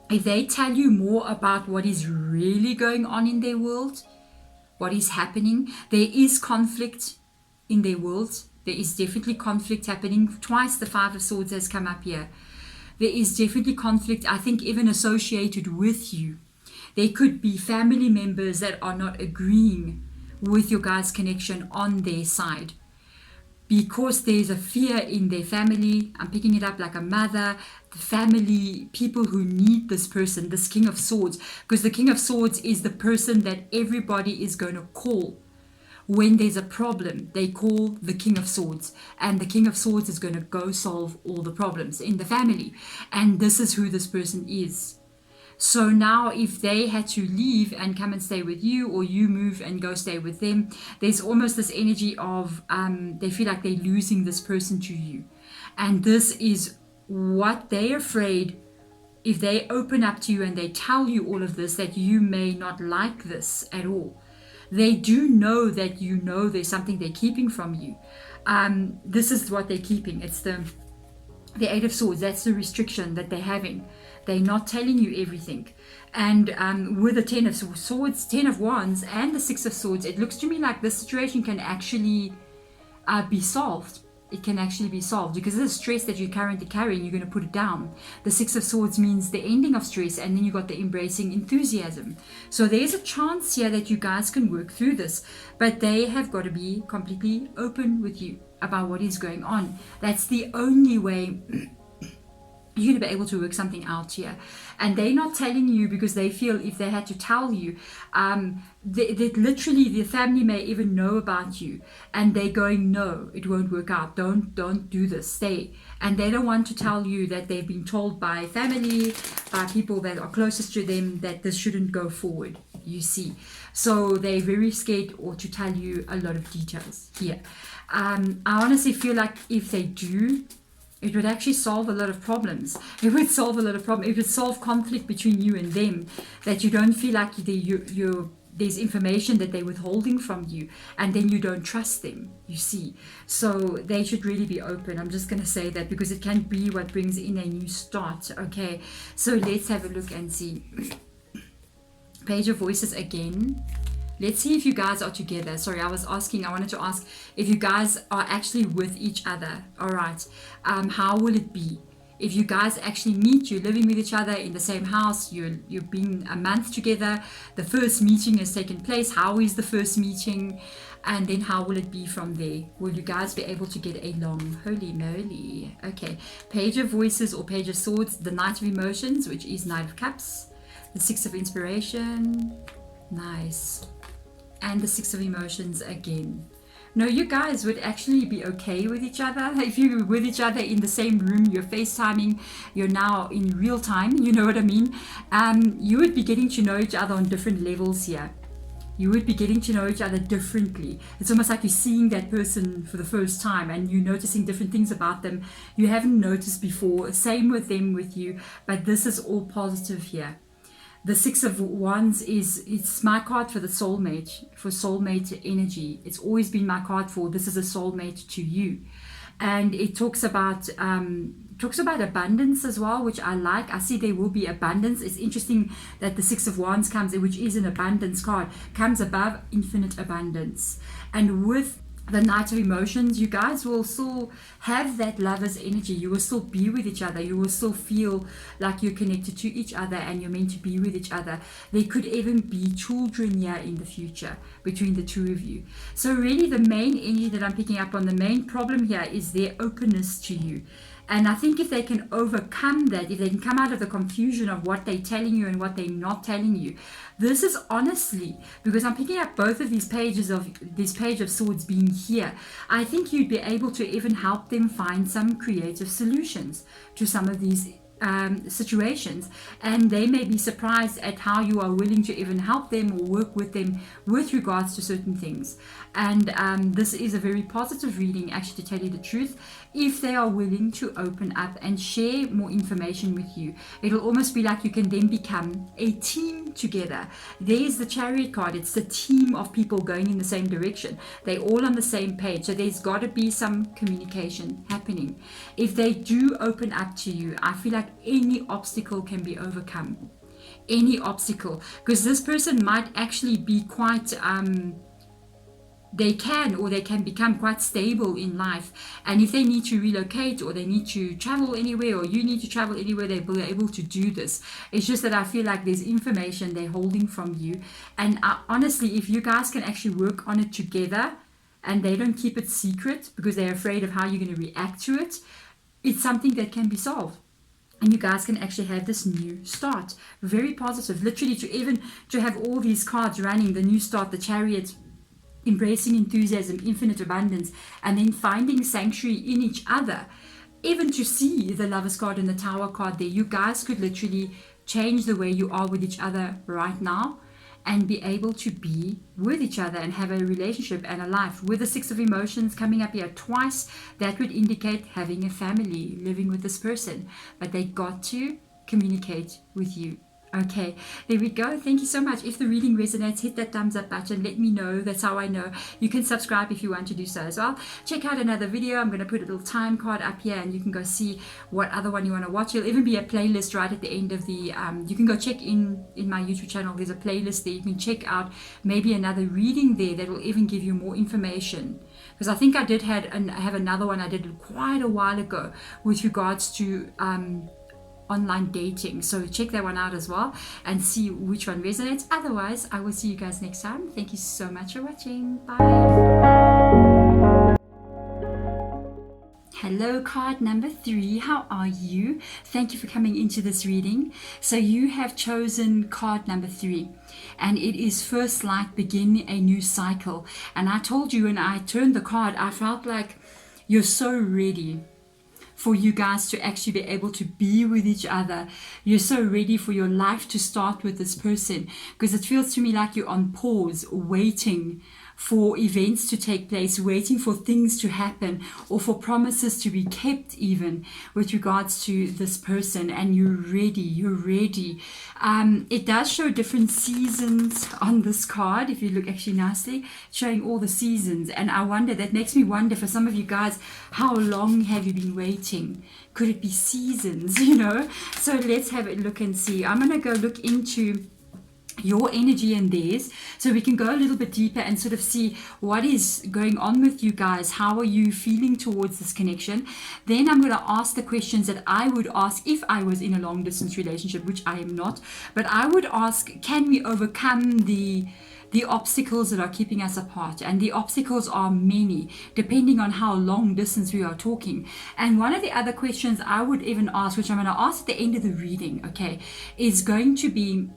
S1: if they tell you more about what is really going on in their world, what is happening. There is conflict in their world. There is definitely conflict happening. Twice the 5 of Swords has come up here. There is definitely conflict, I think, even associated with you. There could be family members that are not agreeing with your guys' connection on their side, because there's a fear in their family. I'm picking it up like a mother, the family, people who need this person, this King of Swords, because the King of Swords is the person that everybody is going to call when there's a problem. They call the King of Swords, and the King of Swords is going to go solve all the problems in the family, and this is who this person is. So now if they had to leave and come and stay with you, or you move and go stay with them, there's almost this energy of they feel like they're losing this person to you. And this is what they're afraid, if they open up to you and they tell you all of this, that you may not like this at all. They do know that you know there's something they're keeping from you. This is what they're keeping. It's the 8 of Swords. That's the restriction that they're having. They're not telling you everything. And with the 10 of Swords, 10 of Wands, and the 6 of Swords, it looks to me like this situation can actually be solved. It can actually be solved, because the stress that you're currently carrying, you're going to put it down. The 6 of Swords means the ending of stress, and then you got the embracing enthusiasm. So there's a chance here that you guys can work through this, but they have got to be completely open with you about what is going on. That's the only way you're going to be able to work something out here. And they're not telling you because they feel if they had to tell you, that literally the family may even know about you, and they're going, no, it won't work out. Don't do this. Stay. And they don't want to tell you that they've been told by family, by people that are closest to them, that this shouldn't go forward, you see. So they're very scared or to tell you a lot of details here. I honestly feel like if they do, it would actually solve a lot of problems. It would solve a lot of problems. It would solve conflict between you and them, that you don't feel like there's information that they're withholding from you, and then you don't trust them, you see. So they should really be open. I'm just going to say that because it can be what brings in a new start. Okay, so let's have a look and see. Page of Voices again. Let's see if you guys are together. Sorry, I wanted to ask if you guys are actually with each other. All right. How will it be? If you guys actually meet, you're living with each other in the same house, you've been a month together, the first meeting has taken place. How is the first meeting? And then how will it be from there? Will you guys be able to get along? Holy moly. Okay. Page of Voices or Page of Swords, the Knight of Emotions, which is Knight of Cups, the 6 of Inspiration. Nice. And the 6 of Emotions again. No, you guys would actually be okay with each other. If you're with each other in the same room, you're FaceTiming, you're now in real time, you know what I mean? You would be getting to know each other on different levels here. You would be getting to know each other differently. It's almost like you're seeing that person for the first time and you're noticing different things about them you haven't noticed before. Same with them with you, but this is all positive here. The 6 of Wands it's my card for the soulmate, for soulmate energy. It's always been my card for this is a soulmate to you. And it talks about abundance as well, which I like. I see there will be abundance. It's interesting that the 6 of Wands comes, which is an abundance card, comes above infinite abundance. And with the Knight of Emotions, you guys will still have that lover's energy. You will still be with each other. You will still feel like you're connected to each other and you're meant to be with each other. There could even be children here in the future between the two of you. So really the main energy that I'm picking up on, the main problem here is their openness to you. And I think if they can overcome that, if they can come out of the confusion of what they're telling you and what they're not telling you, this is honestly, because I'm picking up both of these pages of this Page of Swords being here, I think you'd be able to even help them find some creative solutions to some of these situations, and they may be surprised at how you are willing to even help them or work with them with regards to certain things. And this is a very positive reading, actually, to tell you the truth, if they are willing to open up and share more information with you. It'll almost be like you can then become a team together. There's the Chariot card. It's the team of people going in the same direction. They're all on the same page, so there's got to be some communication happening. If they do open up to you, I feel like any obstacle can be overcome. Any obstacle, because this person might actually be quite they can become quite stable in life, and if they need to relocate or they need to travel anywhere or you need to travel anywhere, they'll be able to do this. It's just that I feel like there's information they're holding from you, and honestly, if you guys can actually work on it together and they don't keep it secret because they're afraid of how you're going to react to it, it's something that can be solved. And you guys can actually have this new start. Very positive. Literally, to have all these cards running, the new start, the Chariot, embracing enthusiasm, infinite abundance, and then finding sanctuary in each other. Even to see the Lover's card and the Tower card there, you guys could literally change the way you are with each other right now and be able to be with each other and have a relationship and a life. With the Six of Emotions coming up here twice, that would indicate having a family, living with this person. But they got to communicate with you. Okay, there we go. Thank you so much. If the reading resonates, hit that thumbs up button. Let me know. That's how I know. You can subscribe if you want to do so as well. Check out another video. I'm going to put a little time card up here and you can go see what other one you want to watch. There'll even be a playlist right at the end of the, you can go check in my YouTube channel. There's a playlist there. You can check out maybe another reading there that will even give you more information. Because I think I did have another one I did quite a while ago with regards to online dating, so check that one out as well and see which one resonates. Otherwise, I will see you guys next time. Thank you so much for watching. Bye. Hello, card number 3. How are you? Thank you for coming into this reading. So you have chosen card number 3, and it is First Light, Begin a New Cycle. And I told you when I turned the card, I felt like you're so ready for you guys to actually be able to be with each other. You're so ready for your life to start with this person, because it feels to me like you're on pause, waiting for events to take place, waiting for things to happen or for promises to be kept even with regards to this person, and you're ready. It does show different seasons on this card. If you look actually nicely, showing all the seasons, and I wonder, that makes me wonder for some of you guys, how long have you been waiting? Could it be seasons, So let's have a look and see. I'm gonna go look into your energy and theirs, so we can go a little bit deeper and sort of see what is going on with you guys. How are you feeling towards this connection? Then I'm going to ask the questions that I would ask if I was in a long distance relationship, which I am not, but I would ask, can we overcome the obstacles that are keeping us apart? And the obstacles are many, depending on how long distance we are talking. And one of the other questions I would even ask, which I'm going to ask at the end of the reading, okay, is going to be,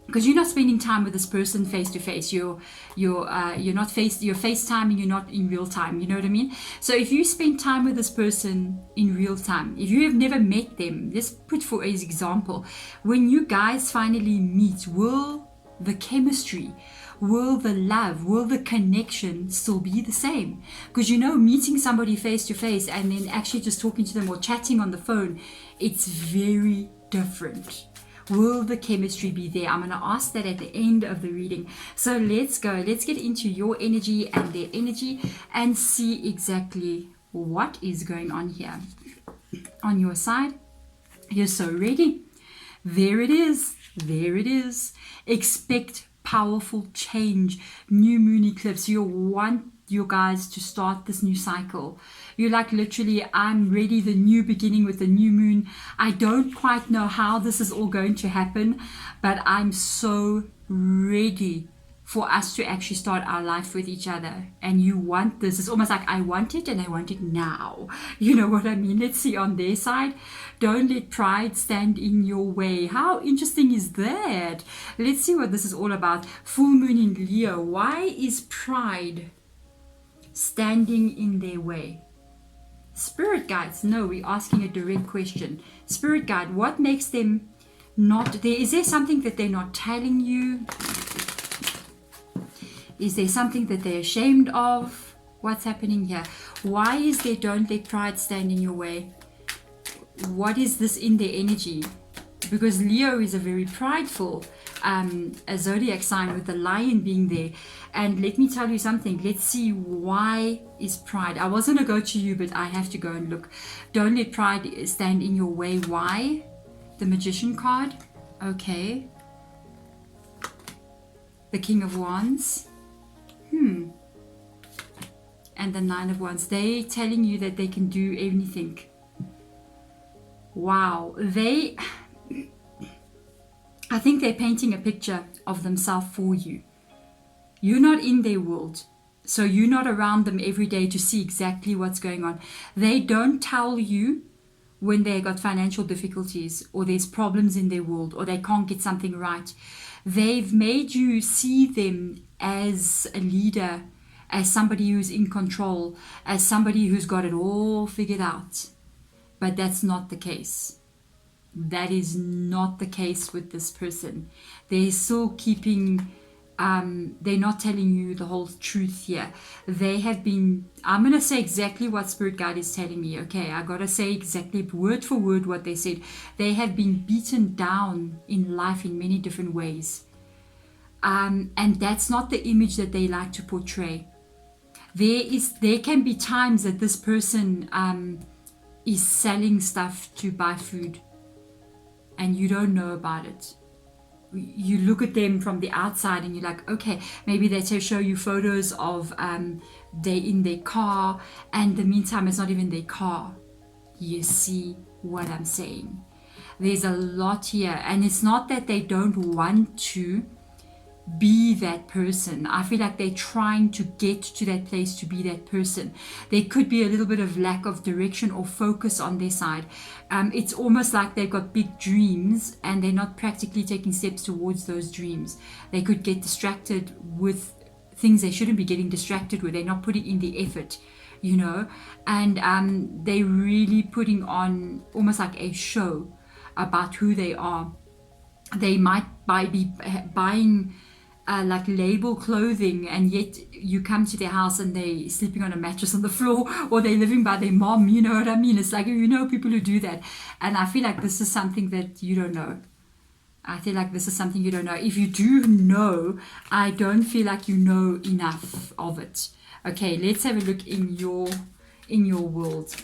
S1: because you're not spending time with this person face to face. You're FaceTiming, you're not in real time. You know what I mean? So if you spend time with this person in real time, if you have never met them, let's put for as example, when you guys finally meet, will the chemistry, will the love, will the connection still be the same? Because meeting somebody face to face and then actually just talking to them or chatting on the phone, it's very different. Will the chemistry be there? I'm going to ask that at the end of the reading. So let's go. Let's get into your energy and their energy and see exactly what is going on here. On your side, you're so ready. There it is. There it is. Expect powerful change. New moon eclipse. you guys to start this new cycle. You're like, literally, I'm ready, the new beginning with the new moon. I don't quite know how this is all going to happen, but I'm so ready for us to actually start our life with each other. And you want this. It's almost like I want it and I want it now. You know what I mean? Let's see on their side. Don't let pride stand in your way. How interesting is that? Let's see what this is all about. Full moon in Leo. Why is pride standing in their way? Spirit guides. No, we're asking a direct question. Spirit guide, what makes them not there? Is there something that they're not telling you? Is there something that they're ashamed of? What's happening here? Why is there don't let pride stand in your way? What is this in their energy? Because Leo is a very prideful a zodiac sign with the lion being there. And let me tell you something. Let's see, why is pride? I was going to go to you, but I have to go and look. Don't let pride stand in your way. Why? The Magician card. Okay. The King of Wands. And the Nine of Wands. They telling you that they can do anything. Wow. I think they're painting a picture of themselves for you. You're not in their world. So you're not around them every day to see exactly what's going on. They don't tell you when they got financial difficulties or there's problems in their world or they can't get something right. They've made you see them as a leader, as somebody who's in control, as somebody who's got it all figured out. But that's not the case. That is not the case with this person. They're still keeping, they're not telling you the whole truth here. They have been, I'm going to say exactly what Spirit Guide is telling me. Okay, I got to say exactly word for word what they said. They have been beaten down in life in many different ways. And that's not the image that they like to portray. There can be times that this person is selling stuff to buy food and you don't know about it. You look at them from the outside and you're like, okay, maybe they show you photos of they're in their car, and in the meantime it's not even their car. You see what I'm saying? There's a lot here, and it's not that they don't want to be that person. I feel like they're trying to get to that place to be that person. There could be a little bit of lack of direction or focus on their side. It's almost like they've got big dreams and they're not practically taking steps towards those dreams. They could get distracted with things they shouldn't be getting distracted with. They're not putting in the effort, you know, and they're really putting on almost like a show about who they are. They might be buying like label clothing, and yet you come to their house and they're sleeping on a mattress on the floor, or they're living by their mom. You know what I mean? It's like, you know, people who do that. And I feel like this is something that you don't know. I feel like this is something you don't know. If you do know, I don't feel like you know enough of it. Okay, let's have a look in your world.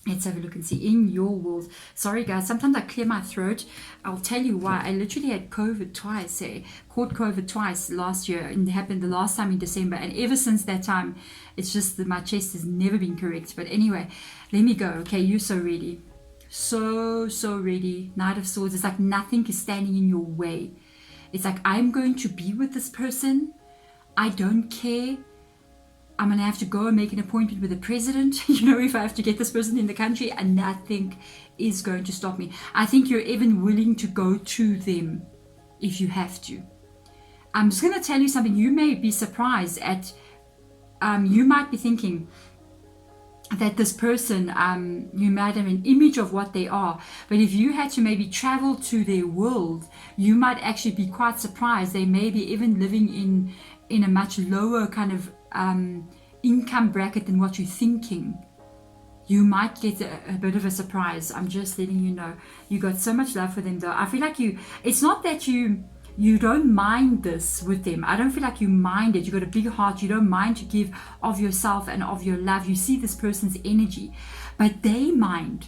S1: Let's have a look and see in your world. Sorry guys, sometimes I clear my throat. I'll tell you why. I literally had COVID twice, caught COVID twice last year, and it happened the last time in December, and ever since that time it's just that my chest has never been correct. But anyway, let me go. Okay, you're so ready, so ready. Knight of Swords. It's like nothing is standing in your way. It's like, I'm going to be with this person. I don't care. I'm going to have to go and make an appointment with the president, you know, if I have to get this person in the country, and nothing is going to stop me. I think you're even willing to go to them if you have to. I'm just going to tell you something. You may be surprised at, you might be thinking that this person, you might have an image of what they are, but if you had to maybe travel to their world, you might actually be quite surprised. They may be even living in a much lower kind of income bracket than what you're thinking. You might get a bit of a surprise. I'm just letting you know. You got so much love for them though. I feel like it's not that you don't mind this with them. I don't feel like you mind it. You got a big heart. You don't mind to give of yourself and of your love. You see this person's energy, but they mind.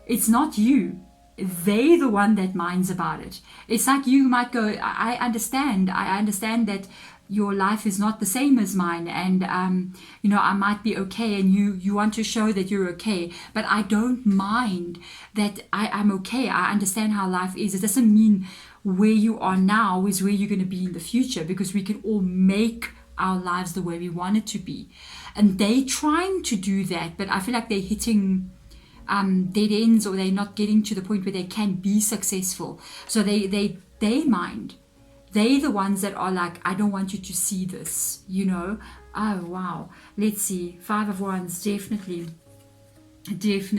S1: It's not you. they the one that minds about it. It's like you might go, I understand that your life is not the same as mine, and I might be okay, and you want to show that you're okay, but I don't mind that I'm okay. I understand how life is. It doesn't mean where you are now is where you're going to be in the future, because we can all make our lives the way we want it to be. And they trying to do that, but I feel like they're hitting dead ends, or they're not getting to the point where they can be successful. So they mind. They're the ones that are like, I don't want you to see this, Oh, wow. Let's see. 5 of Wands, definitely. There's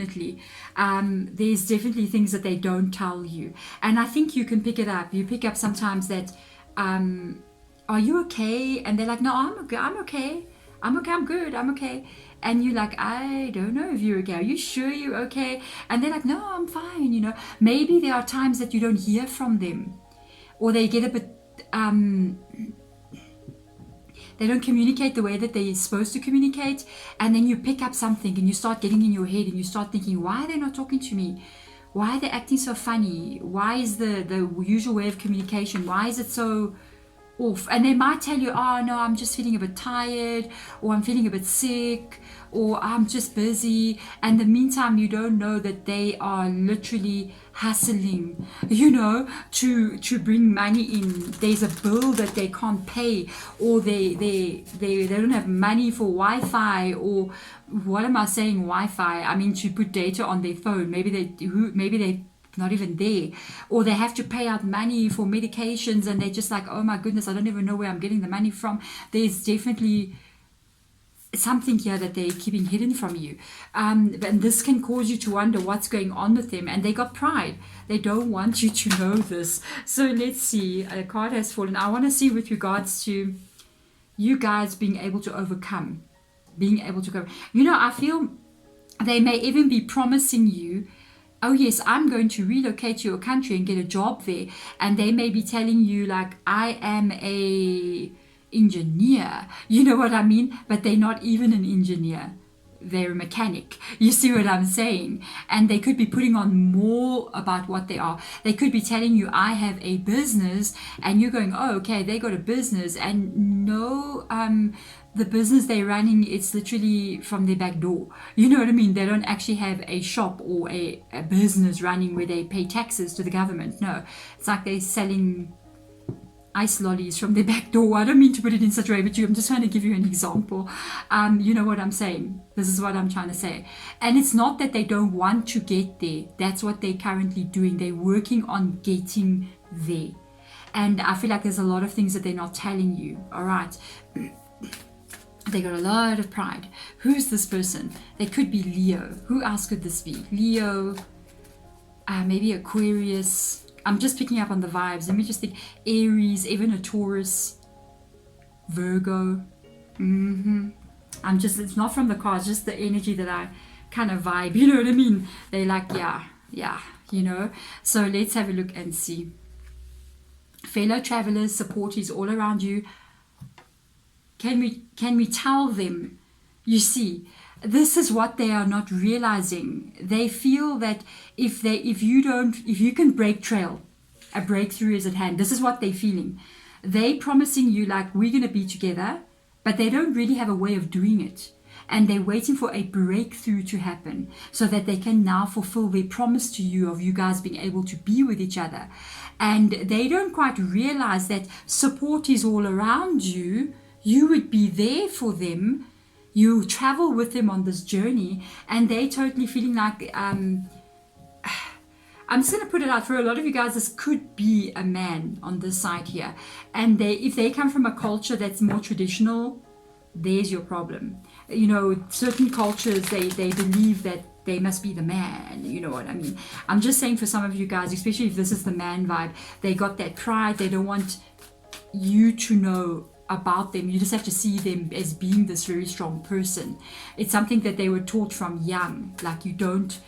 S1: definitely things that they don't tell you. And I think you can pick it up. You pick up sometimes that, are you okay? And they're like, no, I'm okay. I'm okay. I'm good. I'm okay. And you're like, I don't know if you're okay. Are you sure you're okay? And they're like, no, I'm fine. Maybe there are times that you don't hear from them, or they get a bit, they don't communicate the way that they're supposed to communicate. And then you pick up something and you start getting in your head and you start thinking, why are they not talking to me? Why are they acting so funny? Why is the usual way of communication, why is it so off? And they might tell you, oh no, I'm just feeling a bit tired, or I'm feeling a bit sick, or I'm just busy. And in the meantime, you don't know that they are literally hustling, to bring money in. There's a bill that they can't pay, or they don't have money for Wi-Fi, or what am I saying, Wi-Fi? I mean, to put data on their phone. Maybe they not even there, or they have to pay out money for medications, and they're just like, oh my goodness, I don't even know where I'm getting the money from. There's definitely something here that they're keeping hidden from you, and this can cause you to wonder what's going on with them. And they got pride, they don't want you to know this. So let's see, a card has fallen. I want to see with regards to you guys being able to overcome, I feel they may even be promising you, oh yes, I'm going to relocate to your country and get a job there. And they may be telling you like, I am a engineer, you know what I mean? But they're not even an engineer. They're a mechanic. You see what I'm saying? And they could be putting on more about what they are. They could be telling you, I have a business, and you're going, oh, okay, they got a business. And no, the business they're running, it's literally from their back door. You know what I mean? They don't actually have a shop or a business running where they pay taxes to the government. No, it's like they're selling ice lollies from their back door. I don't mean to put it in such a way, but I'm just trying to give you an example. You know what I'm saying? This is what I'm trying to say. And it's not that they don't want to get there. That's what they're currently doing. They're working on getting there. And I feel like there's a lot of things that they're not telling you. All right. They got a lot of pride. Who's this person? They could be Leo. Who else could this be? Leo, maybe Aquarius. I'm just picking up on the vibes. Let me just think. Aries, even a Taurus, Virgo. It's not from the cards, just the energy that I kind of vibe. You know what I mean? They're like, yeah, So let's have a look and see. Fellow travelers, supporters all around you. Can we tell them, you see, this is what they are not realizing. They feel that if you can break trail, a breakthrough is at hand. This is what they're feeling. They promising you like, we're going to be together, but they don't really have a way of doing it. And they're waiting for a breakthrough to happen so that they can now fulfill their promise to you of you guys being able to be with each other. And they don't quite realize that support is all around you. You would be there for them. You travel with them on this journey, and they're totally feeling like, I'm just going to put it out for a lot of you guys, this could be a man on this side here. And if they come from a culture that's more traditional, there's your problem. Certain cultures, they believe that they must be the man, you know what I mean? I'm just saying for some of you guys, especially if this is the man vibe, they got that pride. They don't want you to know about them. You just have to see them as being this very strong person. It's something that they were taught from young. Like, you don't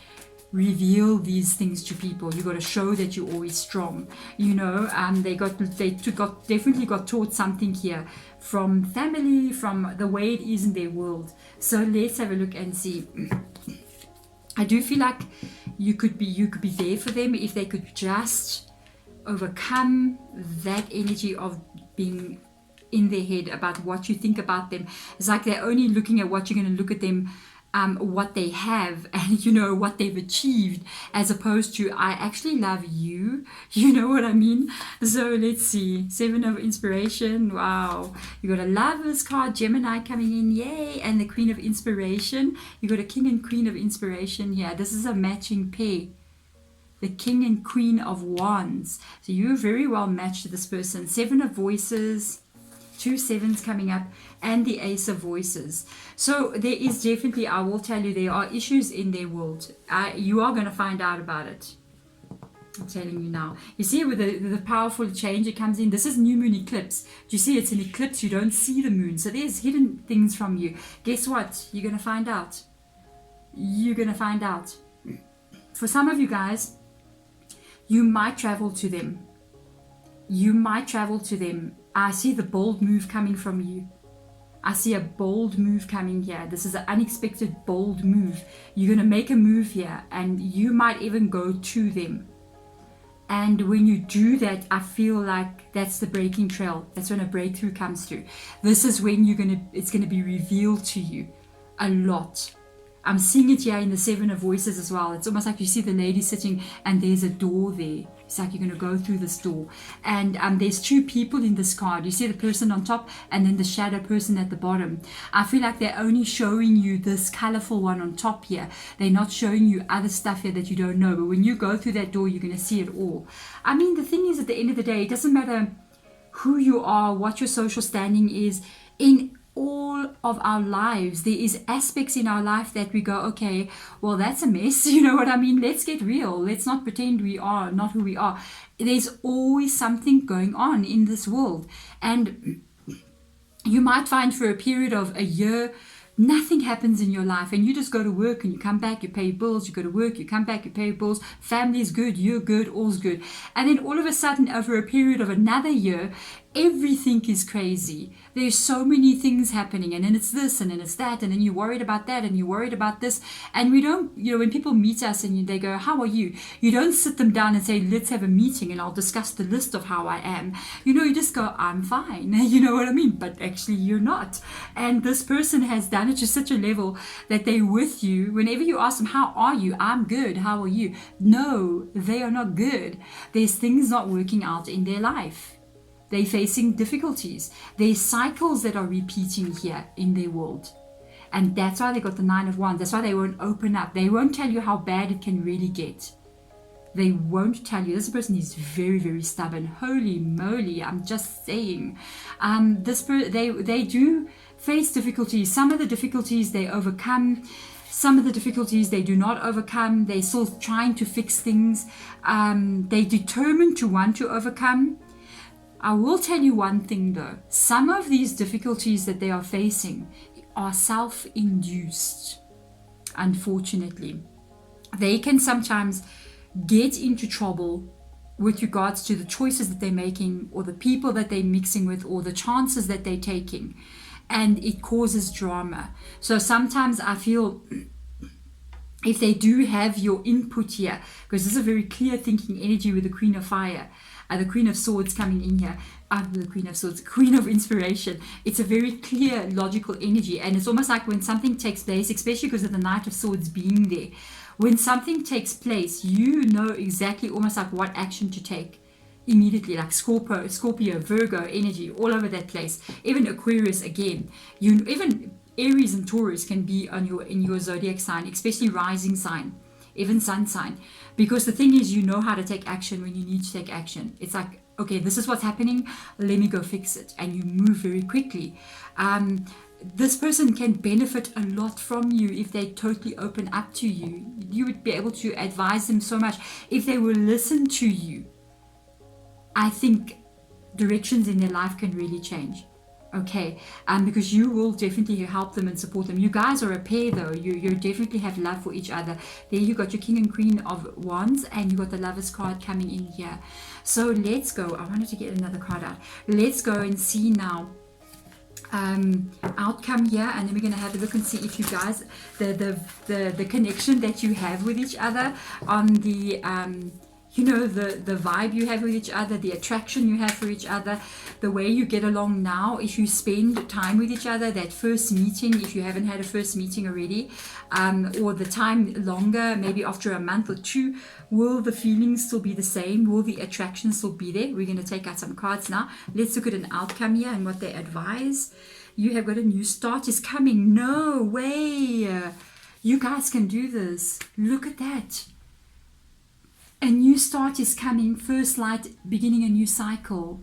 S1: reveal these things to people. You got to show that you're always strong. They definitely got taught something here from family, from the way it is in their world. So let's have a look and see. I do feel like you could be there for them if they could just overcome that energy of being in their head about what you think about them. It's like they're only looking at what you're going to look at them, what they have and what they've achieved, as opposed to I actually love you. You know what I mean? So let's see. 7 of Inspiration. Wow. You got a Lover's card, Gemini coming in, yay, and the Queen of Inspiration. You got a King and Queen of Inspiration here. This is a matching pair. The King and Queen of Wands. So you're very well matched to this person. 7 of Voices, 2 sevens coming up, and the Ace of Voices. So there is definitely, I will tell you, there are issues in their world. You are going to find out about it. I'm telling you now. You see with the powerful change it comes in. This is new moon eclipse. Do you see it's an eclipse? You don't see the moon. So there's hidden things from you. Guess what? You're going to find out. You're going to find out. For some of you guys, you might travel to them. You might travel to them. I see the bold move coming from you. I see a bold move coming here. This is an unexpected bold move. You're going to make a move here and you might even go to them. And when you do that, I feel like that's the breaking trail. That's when a breakthrough comes through. This is when it's going to be revealed to you a lot. I'm seeing it here in the 7 of Voices as well. It's almost like you see the lady sitting and there's a door there. It's like you're going to go through this door. And there's 2 people in this card. You see the person on top and then the shadow person at the bottom. I feel like they're only showing you this colorful one on top here. They're not showing you other stuff here that you don't know. But when you go through that door, you're going to see it all. I mean, the thing is, at the end of the day, it doesn't matter who you are, what your social standing is. In all of our lives, there is aspects in our life that we go, okay, well, that's a mess. You know what I mean? Let's get real. Let's not pretend we are not who we are. There's always something going on in this world. And you might find for a period of a year, nothing happens in your life and you just go to work and you come back, you pay bills, you go to work, you come back, you pay bills, family is good, you're good, all's good. And then all of a sudden, over a period of another year, everything is crazy. There's so many things happening, and then it's this and then it's that, and then you're worried about that and you're worried about this. And we don't, when people meet us and they go, how are you? You don't sit them down and say, let's have a meeting and I'll discuss the list of how I am. You just go, I'm fine. You know what I mean? But actually you're not. And this person has done it to such a level that they're with you. Whenever you ask them, how are you? I'm good. How are you? No, they are not good. There's things not working out in their life. They're facing difficulties. There's cycles that are repeating here in their world. And that's why they got the 9 of Wands. That's why they won't open up. They won't tell you how bad it can really get. They won't tell you. This person is very, very stubborn. Holy moly, I'm just saying. They do face difficulties. Some of the difficulties they overcome. Some of the difficulties they do not overcome. They're still trying to fix things. They're determined to want to overcome. I will tell you one thing though. Some of these difficulties that they are facing are self-induced, unfortunately. They can sometimes get into trouble with regards to the choices that they're making or the people that they're mixing with or the chances that they're taking. And it causes drama. So sometimes I feel if they do have your input here, because this is a very clear thinking energy with the Queen of Fire, the Queen of Swords coming in here, the Queen of Swords, Queen of Inspiration. It's a very clear, logical energy. And it's almost like when something takes place, especially because of the Knight of Swords being there, when something takes place, you know exactly almost like what action to take immediately, like Scorpio, Virgo energy, all over that place. Even Aquarius again. Even Aries and Taurus can be in your zodiac sign, especially rising sign, even sun sign. Because the thing is, you know how to take action when you need to take action. It's like, okay, this is what's happening, let me go fix it. And you move very quickly. This person can benefit a lot from you if they totally open up to you. You would be able to advise them so much. If they will listen to you, I think directions in their life can really change. Okay, because you will definitely help them and support them. You guys are a pair though. You definitely have love for each other. There you got your King and Queen of Wands and you got the Lover's card coming in here. So let's go. I wanted to get another card out. Let's go and see now outcome here, and then we're going to have a look and see if you guys, the connection that you have with each other on the the vibe you have with each other, the attraction you have for each other, the way you get along now, if you spend time with each other, that first meeting, if you haven't had a first meeting already, or the time longer, maybe after a month or two, will the feelings still be the same? Will the attraction still be there? We're going to take out some cards now. Let's look at an outcome here and what they advise. You have got a new start is coming. No way. You guys can do this. Look at that. A new start is coming, first light, beginning a new cycle.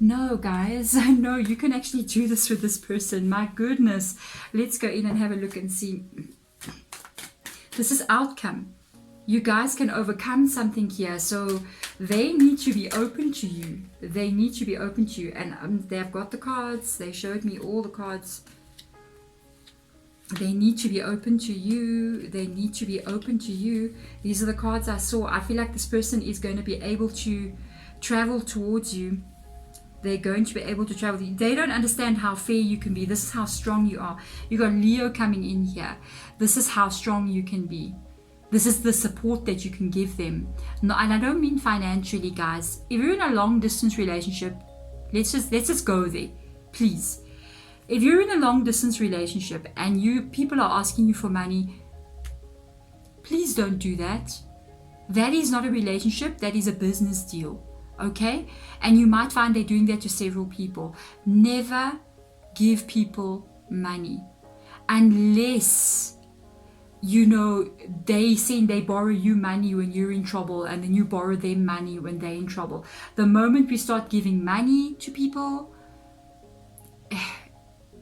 S1: No, guys, no, you can actually do this with this person. My goodness. Let's go in and have a look and see. This is outcome. You guys can overcome something here. So they need to be open to you. They need to be open to you. And they've got the cards. They showed me all the cards. They need to be open to you. They need to be open to you. These are the cards I saw. I feel like this person is going to be able to travel towards you. They're going to be able to travel. They don't understand how fair you can be. This is how strong you are. You got Leo coming in here. This is how strong you can be. This is the support that you can give them. No, and I don't mean financially, guys. If you're in a long distance relationship, let's just go there, please. If you're in a long distance relationship and people are asking you for money, please don't do that. That is not a relationship, that is a business deal. Okay? And you might find they're doing that to several people. Never give people money unless they borrow you money when you're in trouble, and then you borrow them money when they're in trouble. The moment we start giving money to people,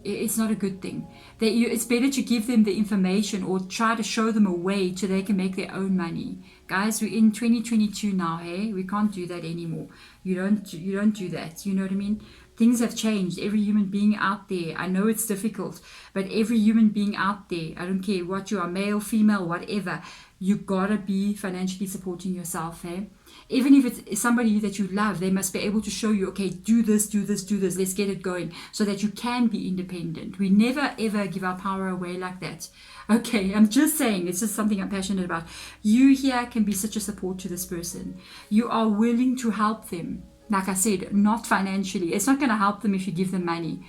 S1: it's not a good thing. It's better to give them the information or try to show them a way so they can make their own money. Guys, we're in 2022 now, hey? We can't do that anymore. You don't do that. You know what I mean? Things have changed. Every human being out there, I know it's difficult, but every human being out there, I don't care what you are, male, female, whatever, you gotta be financially supporting yourself, hey? Even if it's somebody that you love, they must be able to show you, okay, do this, let's get it going, so that you can be independent. We never ever give our power away like that. Okay, I'm just saying, it's just something I'm passionate about. You here can be such a support to this person. You are willing to help them. Like I said, not financially. It's not going to help them if you give them money.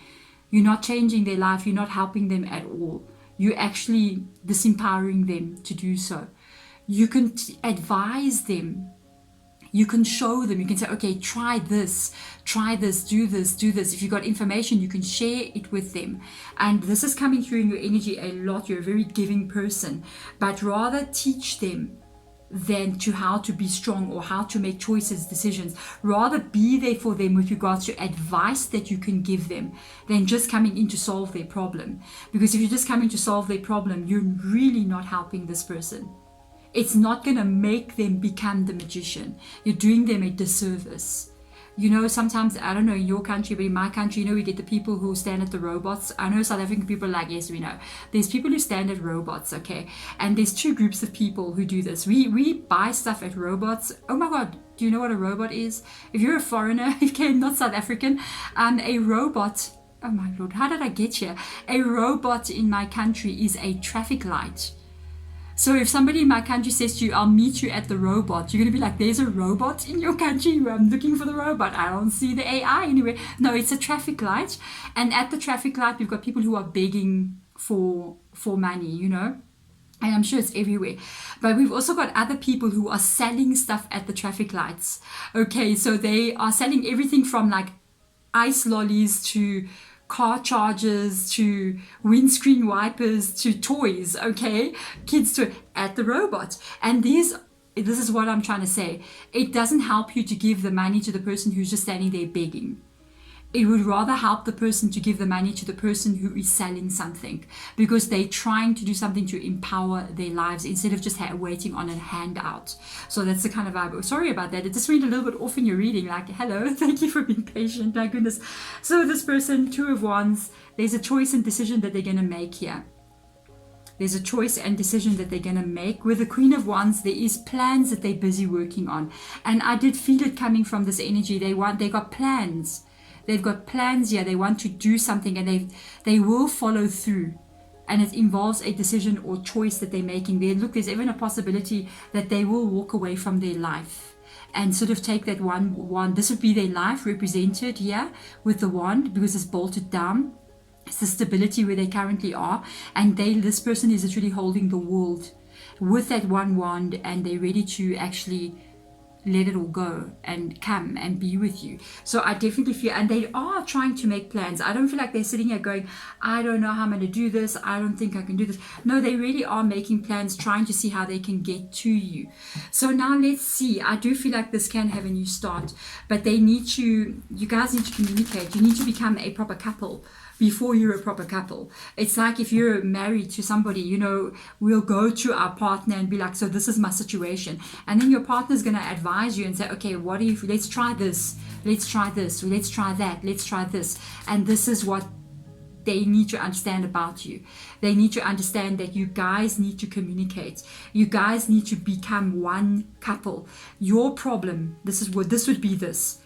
S1: You're not changing their life. You're not helping them at all. You're actually disempowering them to do so. You can advise them. You can show them. You can say, okay, try this, do this. If you've got information, you can share it with them. And this is coming through in your energy a lot. You're a very giving person. But rather teach them than to how to be strong or how to make choices, decisions. Rather be there for them with regards to advice that you can give them than just coming in to solve their problem. Because if you're just coming to solve their problem, you're really not helping this person. It's not going to make them become the magician. You're doing them a disservice. You know, sometimes, I don't know, in your country, but in my country, you know, we get the people who stand at the robots. I know South African people are like, yes, we know. There's people who stand at robots, okay? And there's two groups of people who do this. We buy stuff at robots. Oh my God, do you know what a robot is? If you're a foreigner, if you're not South African, a robot, oh my Lord, how did I get here? A robot in my country is a traffic light. So if somebody in my country says to you, I'll meet you at the robot, you're going to be like, there's a robot in your country? I'm looking for the robot. I don't see the AI anywhere. No, it's a traffic light. And at the traffic light, we've got people who are begging for money, you know. And I'm sure it's everywhere. But we've also got other people who are selling stuff at the traffic lights. Okay, so they are selling everything from like ice lollies to car chargers to windscreen wipers to toys, okay? Kids to at the robot. And this is what I'm trying to say. It doesn't help you to give the money to the person who's just standing there begging. It would rather help the person to give the money to the person who is selling something, because they're trying to do something to empower their lives instead of just waiting on a handout. So that's the kind of vibe. Sorry about that. It just went a little bit off in your reading, like, hello, thank you for being patient, my goodness. So this person, Two of Wands, there's a choice and decision that they're going to make here. There's a choice and decision that they're going to make. With the Queen of Wands, there is plans that they're busy working on. And I did feel it coming from this energy. They got plans. They've got plans here. They want to do something, and they will follow through. And it involves a decision or choice that they're making. There's even a possibility that they will walk away from their life and sort of take that wand. This would be their life represented here with the wand, because it's bolted down. It's the stability where they currently are, and this person is literally holding the world with that one wand, and they're ready to actually let it all go and come and be with you. So I definitely feel, and they are trying to make plans. I don't feel like they're sitting here going, I don't know how I'm going to do this, I don't think I can do this. No, they really are making plans, trying to see how they can get to you. So now let's see. I do feel like this can have a new start, but you guys need to communicate. You need to become a proper couple before you're a proper couple. It's like if you're married to somebody, we'll go to our partner and be like, so this is my situation. And then your partner's going to advise you and say, okay, let's try this, let's try this, let's try that, let's try this. And this is what they need to understand about you. They need to understand that you guys need to communicate. You guys need to become one couple. Your problem, this would be this.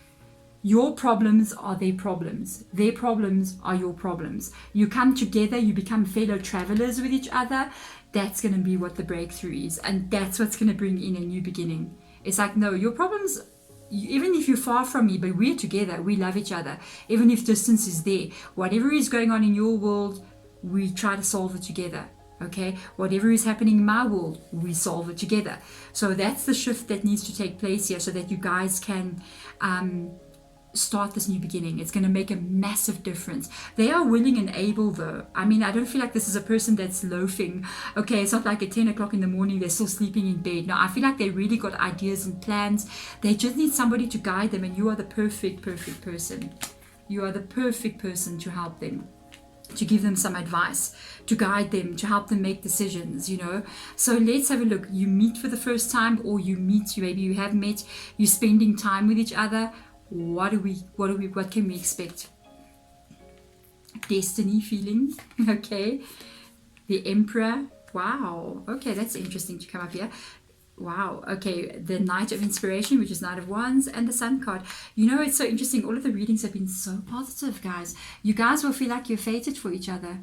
S1: Your problems are their problems. Their problems are your problems. You come together, you become fellow travelers with each other. That's going to be what the breakthrough is. And that's what's going to bring in a new beginning. It's like, no, your problems, even if you're far from me, but we're together, we love each other. Even if distance is there, whatever is going on in your world, we try to solve it together. Okay, whatever is happening in my world, we solve it together. So that's the shift that needs to take place here, so that you guys can start this new beginning. It's going to make a massive difference. They are willing and able, though. I mean, I don't feel like this is a person that's loafing. Okay, it's not like at 10 o'clock in the morning they're still sleeping in bed. No, I feel like they really got ideas and plans. They just need somebody to guide them, and you are the perfect person. You are the perfect person to help them, to give them some advice, to guide them, to help them make decisions, So let's have a look. You meet for the first time, or maybe you have met, you're spending time with each other. What can we expect? Destiny feeling. Okay. The Emperor. Wow. Okay, that's interesting to come up here. Wow. Okay. The Knight of Inspiration, which is Knight of Wands, and the Sun card. It's so interesting. All of the readings have been so positive, guys. You guys will feel like you're fated for each other.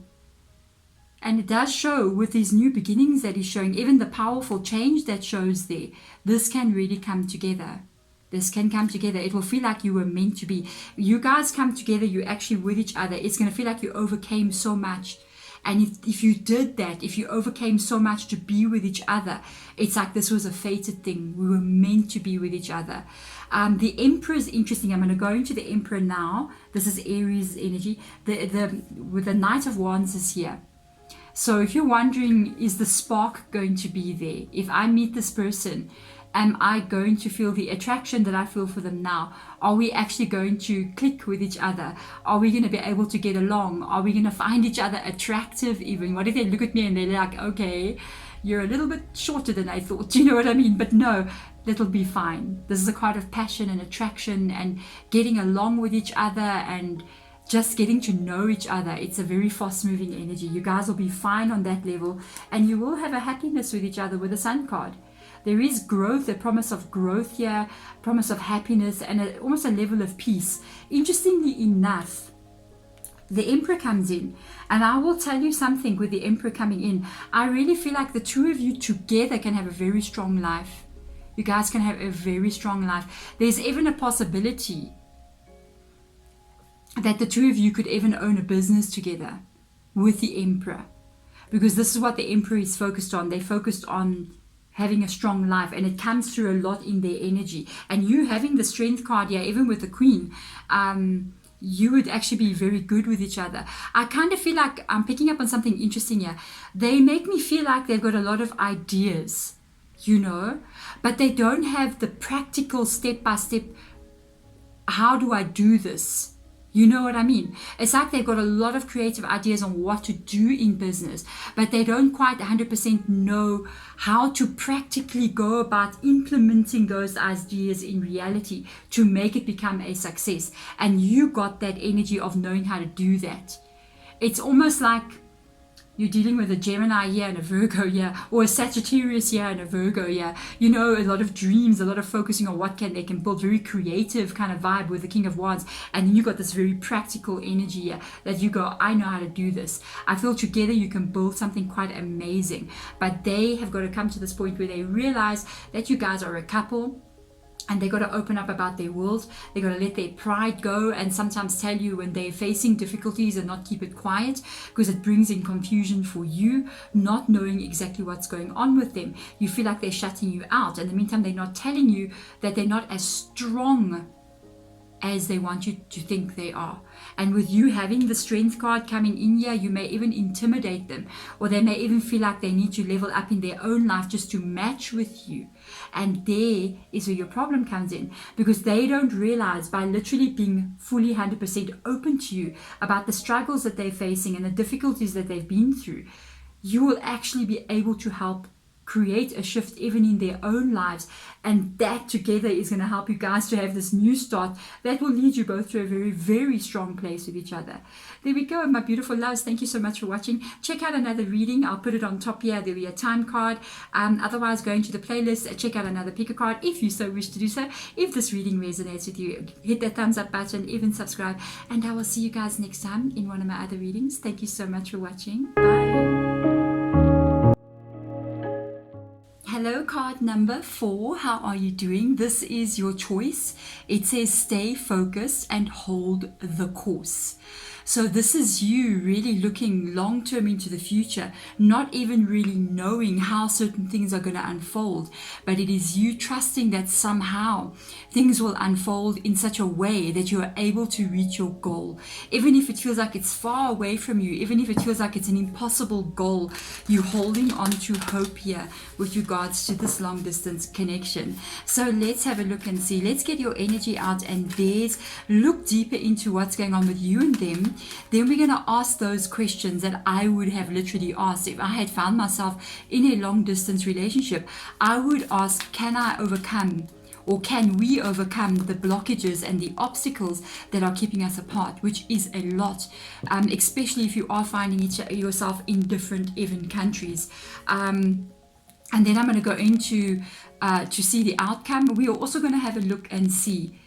S1: And it does show with these new beginnings that he's showing, even the powerful change that shows there. This can really come together. This can come together. It will feel like you were meant to be. You guys come together, you're actually with each other. It's going to feel like you overcame so much. And if you did that, if you overcame so much to be with each other, it's like this was a fated thing. We were meant to be with each other. The Emperor is interesting. I'm going to go into the Emperor now. This is Aries energy. With the Knight of Wands is here. So if you're wondering, is the spark going to be there? If I meet this person, am I going to feel the attraction that I feel for them now? Are we actually going to click with each other? Are we going to be able to get along? Are we going to find each other attractive even? What if they look at me and they're like, okay, you're a little bit shorter than I thought. You know what I mean? But no, that'll be fine. This is a card of passion and attraction and getting along with each other and just getting to know each other. It's a very fast moving energy. You guys will be fine on that level, and you will have a happiness with each other with the Sun card. There is growth, a promise of growth here, promise of happiness, and almost a level of peace. Interestingly enough, the Emperor comes in, and I will tell you something with the Emperor coming in. I really feel like the two of you together can have a very strong life. You guys can have a very strong life. There's even a possibility that the two of you could even own a business together with the Emperor, because this is what the Emperor is focused on. They're focused on having a strong life, and it comes through a lot in their energy. And you having the Strength card here, even with the Queen, you would actually be very good with each other. I kind of feel like I'm picking up on something interesting here. They make me feel like they've got a lot of ideas, but they don't have the practical step-by-step, how do I do this? You know what I mean? It's like they've got a lot of creative ideas on what to do in business, but they don't quite 100% know how to practically go about implementing those ideas in reality to make it become a success. And you got that energy of knowing how to do that. It's almost like You're dealing with a Gemini here and a Virgo here, or a Sagittarius here and a Virgo here. You know, a lot of dreams, a lot of focusing on what they can build, very creative kind of vibe with the King of Wands. And then you got this very practical energy here that you go, I know how to do this. I feel together you can build something quite amazing. But they have got to come to this point where they realize that you guys are a couple. And they got to open up about their world. They got to let their pride go and sometimes tell you when they're facing difficulties and not keep it quiet, because it brings in confusion for you, not knowing exactly what's going on with them. You feel like they're shutting you out. In the meantime, they're not telling you that they're not as strong as they want you to think they are. And with you having the strength card coming in here, you may even intimidate them, or they may even feel like they need to level up in their own life just to match with you. And there is where your problem comes in, because they don't realize, by literally being fully 100% open to you about the struggles that they're facing and the difficulties that they've been through, you will actually be able to help create a shift even in their own lives. And that together is going to help you guys to have this new start that will lead you both to a very, very strong place with each other. There we go, my beautiful loves. Thank you so much for watching. Check out another reading. I'll put it on top here. There'll be a time card. Otherwise, go into the playlist, check out another picker card if you so wish to do so. If this reading resonates with you, hit that thumbs up button, even subscribe. And I will see you guys next time in one of my other readings. Thank you so much for watching. Bye. Hello, card number 4. How are you doing? This is your choice. It says stay focused and hold the course. So this is you really looking long term into the future, not even really knowing how certain things are going to unfold, but it is you trusting that somehow things will unfold in such a way that you are able to reach your goal. Even if it feels like it's far away from you, even if it feels like it's an impossible goal, you're holding on to hope here with regards to this long distance connection. So let's have a look and see. Let's get your energy out and look deeper into what's going on with you and them. Then we're going to ask those questions that I would have literally asked if I had found myself in a long distance relationship. I would ask, can I overcome, or can we overcome the blockages and the obstacles that are keeping us apart, which is a lot, especially if you are finding yourself in different even countries. And then I'm going to go into to see the outcome. We are also going to have a look and see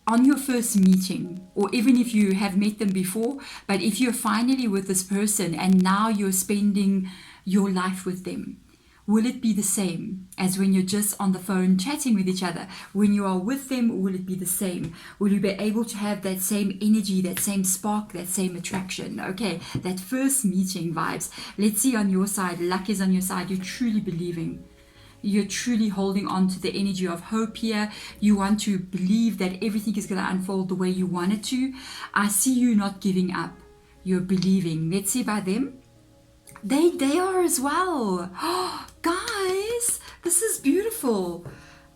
S1: on your first meeting, or even if you have met them before, but if you're finally with this person and now you're spending your life with them, will it be the same as when you're just on the phone chatting with each other? When you are with them, will it be the same? Will you be able to have that same energy, that same spark, that same attraction? Okay, that first meeting vibes. Let's see on your side. Luck is on your side. You're truly believing. You're truly holding on to the energy of hope here. You want to believe that everything is going to unfold the way you want it to. I see you not giving up. You're believing. Let's see by them. They are as well. Oh, guys, this is beautiful.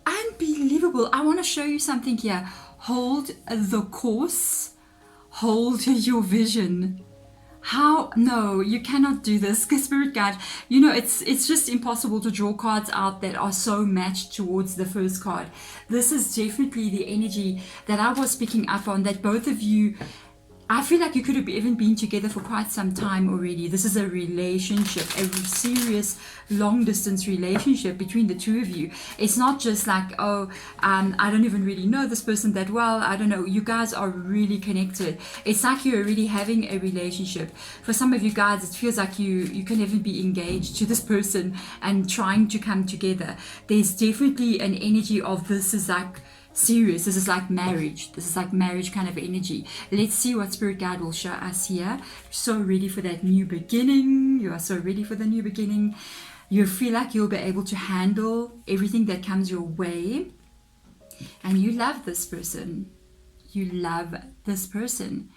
S1: Unbelievable. I want to show you something here. Hold the course. Hold your vision. How? No, you cannot do this. Spirit guide, you know, it's just impossible to draw cards out that are so matched towards the first card. This is definitely the energy that I was picking up on, that both of you, I feel like you could have even been together for quite some time already. This is a relationship, a serious long distance relationship between the two of you. It's not just like, oh, I don't even really know this person that well. I don't know. You guys are really connected. It's like you're already having a relationship. For some of you guys, it feels like you can even be engaged to this person and trying to come together. There's definitely an energy of this is like serious. This is like marriage. This is like marriage kind of energy. Let's see what Spirit Guide will show us here. So ready for that new beginning. You are so ready for the new beginning. You feel like you'll be able to handle everything that comes your way. And you love this person. You love this person.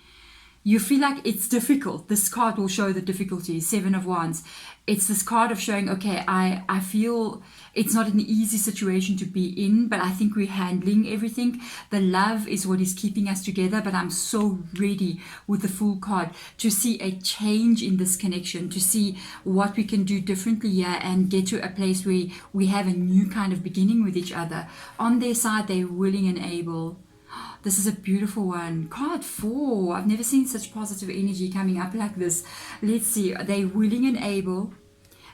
S1: You feel like it's difficult. This card will show the difficulties. 7 of Wands. It's this card of showing, okay, I feel it's not an easy situation to be in, but I think we're handling everything. The love is what is keeping us together, but I'm so ready with the Fool card to see a change in this connection, to see what we can do differently here and get to a place where we have a new kind of beginning with each other. On their side, they're willing and able. This is a beautiful one. Card 4. I've never seen such positive energy coming up like this. Let's see. They're willing and able.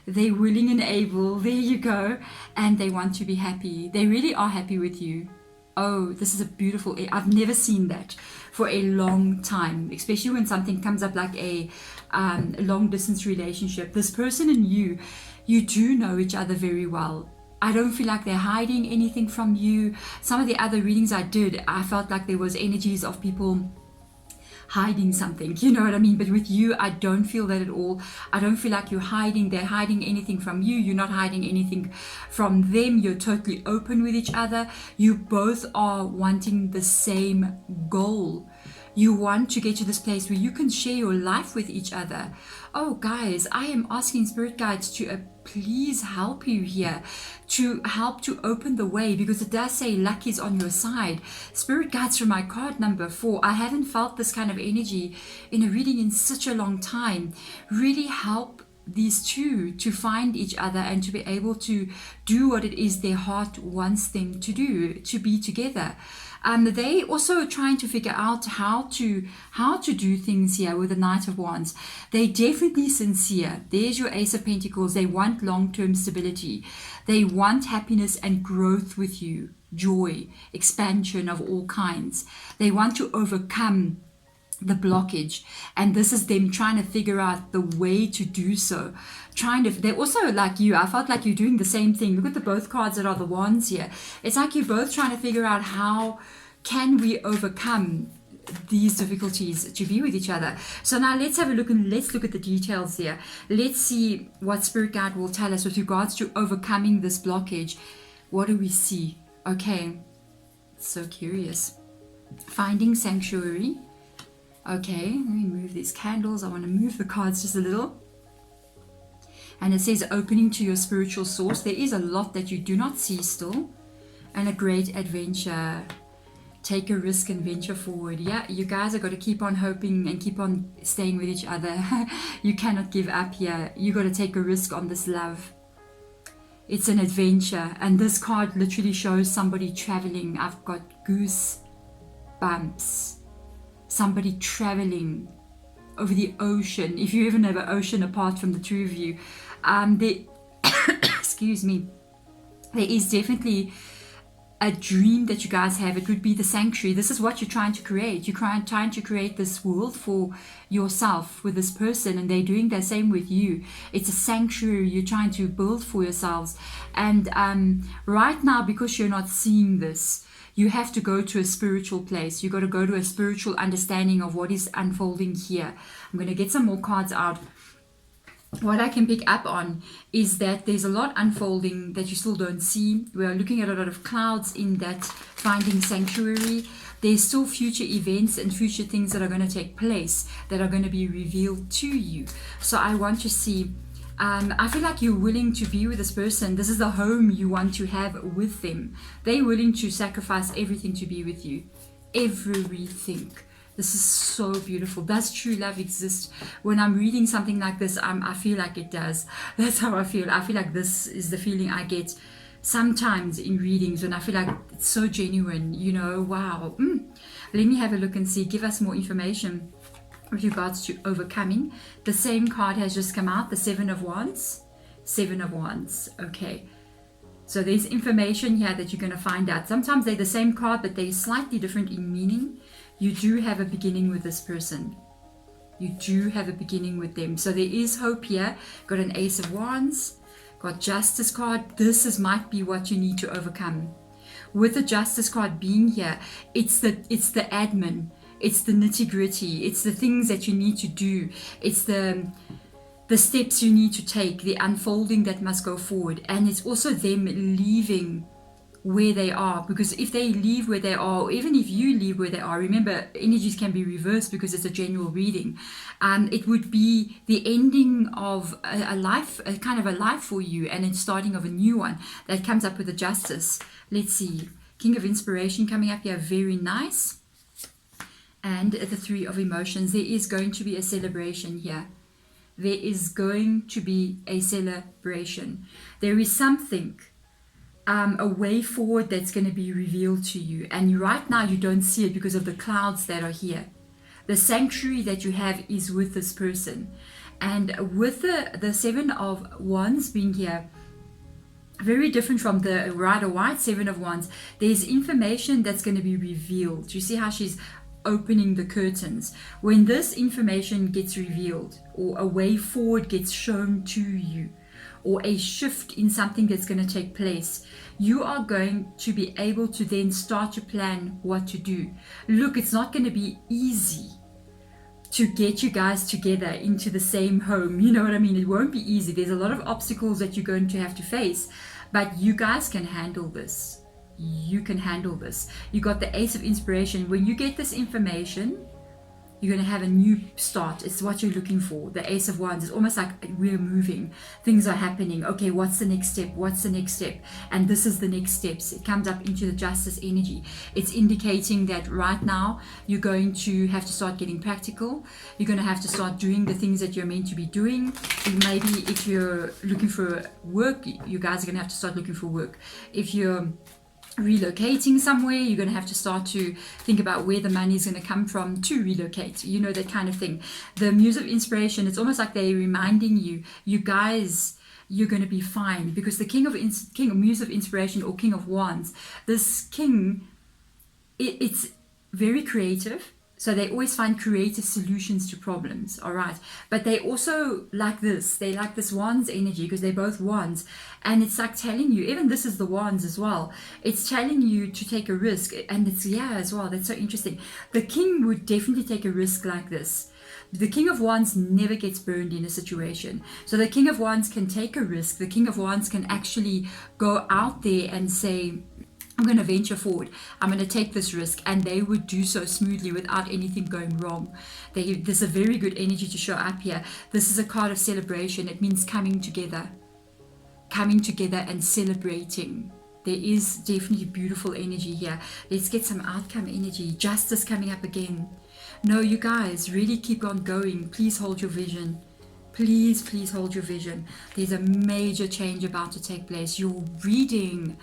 S1: They're willing and able. There you go. And they want to be happy. They really are happy with you. Oh, this is a beautiful... I've never seen that for a long time, especially when something comes up like a long distance relationship. This person and you do know each other very well. I don't feel like they're hiding anything from you. Some of the other readings I did, I felt like there was energies of people hiding something, you know what I mean? But with you, I don't feel that at all. I don't feel like they're hiding anything from you. You're not hiding anything from them. You're totally open with each other. You both are wanting the same goal. You want to get to this place where you can share your life with each other. Oh, guys, I am asking spirit guides to please help you here, to help to open the way, because it does say luck is on your side. Spirit guides from my card number 4. I haven't felt this kind of energy in a reading in such a long time. Really help these two to find each other and to be able to do what it is their heart wants them to do, to be together. They also trying to figure out how to do things here with the Knight of Wands. They definitely sincere. There's your Ace of Pentacles. They want long-term stability. They want happiness and growth with you, joy, expansion of all kinds. They want to overcome the blockage, and this is them trying to figure out the way to do so. They're also like you. I felt like you're doing the same thing. Look at the both cards that are the wands here. It's like you're both trying to figure out how can we overcome these difficulties to be with each other. So now let's have a look, and let's look at the details here. Let's see what spirit guide will tell us with regards to overcoming this blockage. What do we see? Okay, so curious. Finding sanctuary. Okay, let me move these candles. I want to move the cards just a little. And it says opening to your spiritual source. There is a lot that you do not see still. And a great adventure. Take a risk and venture forward. Yeah, you guys have got to keep on hoping and keep on staying with each other. You cannot give up here. You got to take a risk on this love. It's an adventure. And this card literally shows somebody traveling. I've got goose bumps. Somebody traveling over the ocean. If you even have an ocean apart from the two of you, excuse me, there is definitely a dream that you guys have. It would be the sanctuary. This is what you're trying to create. You're trying to create this world for yourself with this person, and they're doing the same with you. It's a sanctuary you're trying to build for yourselves. And right now, because you're not seeing this, you have to go to a spiritual place. You got to go to a spiritual understanding of what is unfolding here. I'm going to get some more cards out. What I can pick up on is that there's a lot unfolding that you still don't see. We are looking at a lot of clouds in that finding sanctuary. There's still future events and future things that are going to take place that are going to be revealed to you. So I want to see... I feel like you're willing to be with this person. This is the home you want to have with them. They're willing to sacrifice everything to be with you. Everything. This is so beautiful. Does true love exist? When I'm reading something like this, I feel like it does. That's how I feel. I feel like this is the feeling I get sometimes in readings when I feel like it's so genuine. You know, wow. Let me have a look and see. Give us more information with regards to overcoming. The same card has just come out, the Seven of Wands. Seven of Wands. Okay. So there's information here that you're going to find out. Sometimes they're the same card, but they're slightly different in meaning. You do have a beginning with this person. You do have a beginning with them. So there is hope here. Got an Ace of Wands. Got Justice card. This might be what you need to overcome. With the Justice card being here, it's the admin. It's the nitty-gritty. It's the things that you need to do. It's the steps you need to take, the unfolding that must go forward. And it's also them leaving where they are. Because if they leave where they are, or even if you leave where they are, remember, energies can be reversed because it's a general reading. It would be the ending of a life, a kind of a life for you, and then starting of a new one. That comes up with the Justice. Let's see. King of Inspiration coming up here. Very nice. And the Three of Emotions. There is going to be a celebration here. There is going to be a celebration. There is something a way forward that's going to be revealed to you. And right now you don't see it because of the clouds that are here. The sanctuary that you have is with this person. And with the Seven of Wands being here, very different from the Rider White Seven of Wands, there's information that's going to be revealed. You see how she's opening the curtains? When this information gets revealed, or a way forward gets shown to you, or a shift in something that's going to take place, you are going to be able to then start to plan what to do. Look, it's not going to be easy to get you guys together into the same home. You know what I mean? It won't be easy. There's a lot of obstacles that you're going to have to face, but you guys can handle this. You can handle this. You got the Ace of Inspiration. When you get this information, you're going to have a new start. It's what you're looking for. The Ace of Wands is almost like we're moving. Things are happening. Okay, what's the next step? What's the next step? And this is the next steps. It comes up into the Justice energy. It's indicating that right now you're going to have to start getting practical. You're going to have to start doing the things that you're meant to be doing. Maybe if you're looking for work, you guys are going to have to start looking for work. If you're relocating somewhere, you're going to have to start to think about where the money is going to come from to relocate, you know, that kind of thing. The Muse of Inspiration, it's almost like they're reminding you, you guys, you're going to be fine, because the King of Muse of Inspiration, or King of Wands, this king, it's very creative. So they always find creative solutions to problems, all right? But they also like this. They like this Wands energy because they're both Wands. And it's like telling you, even this is the Wands as well. It's telling you to take a risk. And it's, yeah, as well. That's so interesting. The king would definitely take a risk like this. The King of Wands never gets burned in a situation. So the King of Wands can take a risk. The King of Wands can actually go out there and say, I'm going to venture forward. I'm going to take this risk, and they would do so smoothly without anything going wrong. There's a very good energy to show up here. This is a card of celebration. It means coming together and celebrating. There is definitely beautiful energy here. Let's get some outcome energy. Justice coming up again. No, you guys, really keep on going. Please hold your vision. Please hold your vision. There's a major change about to take place. Your reading.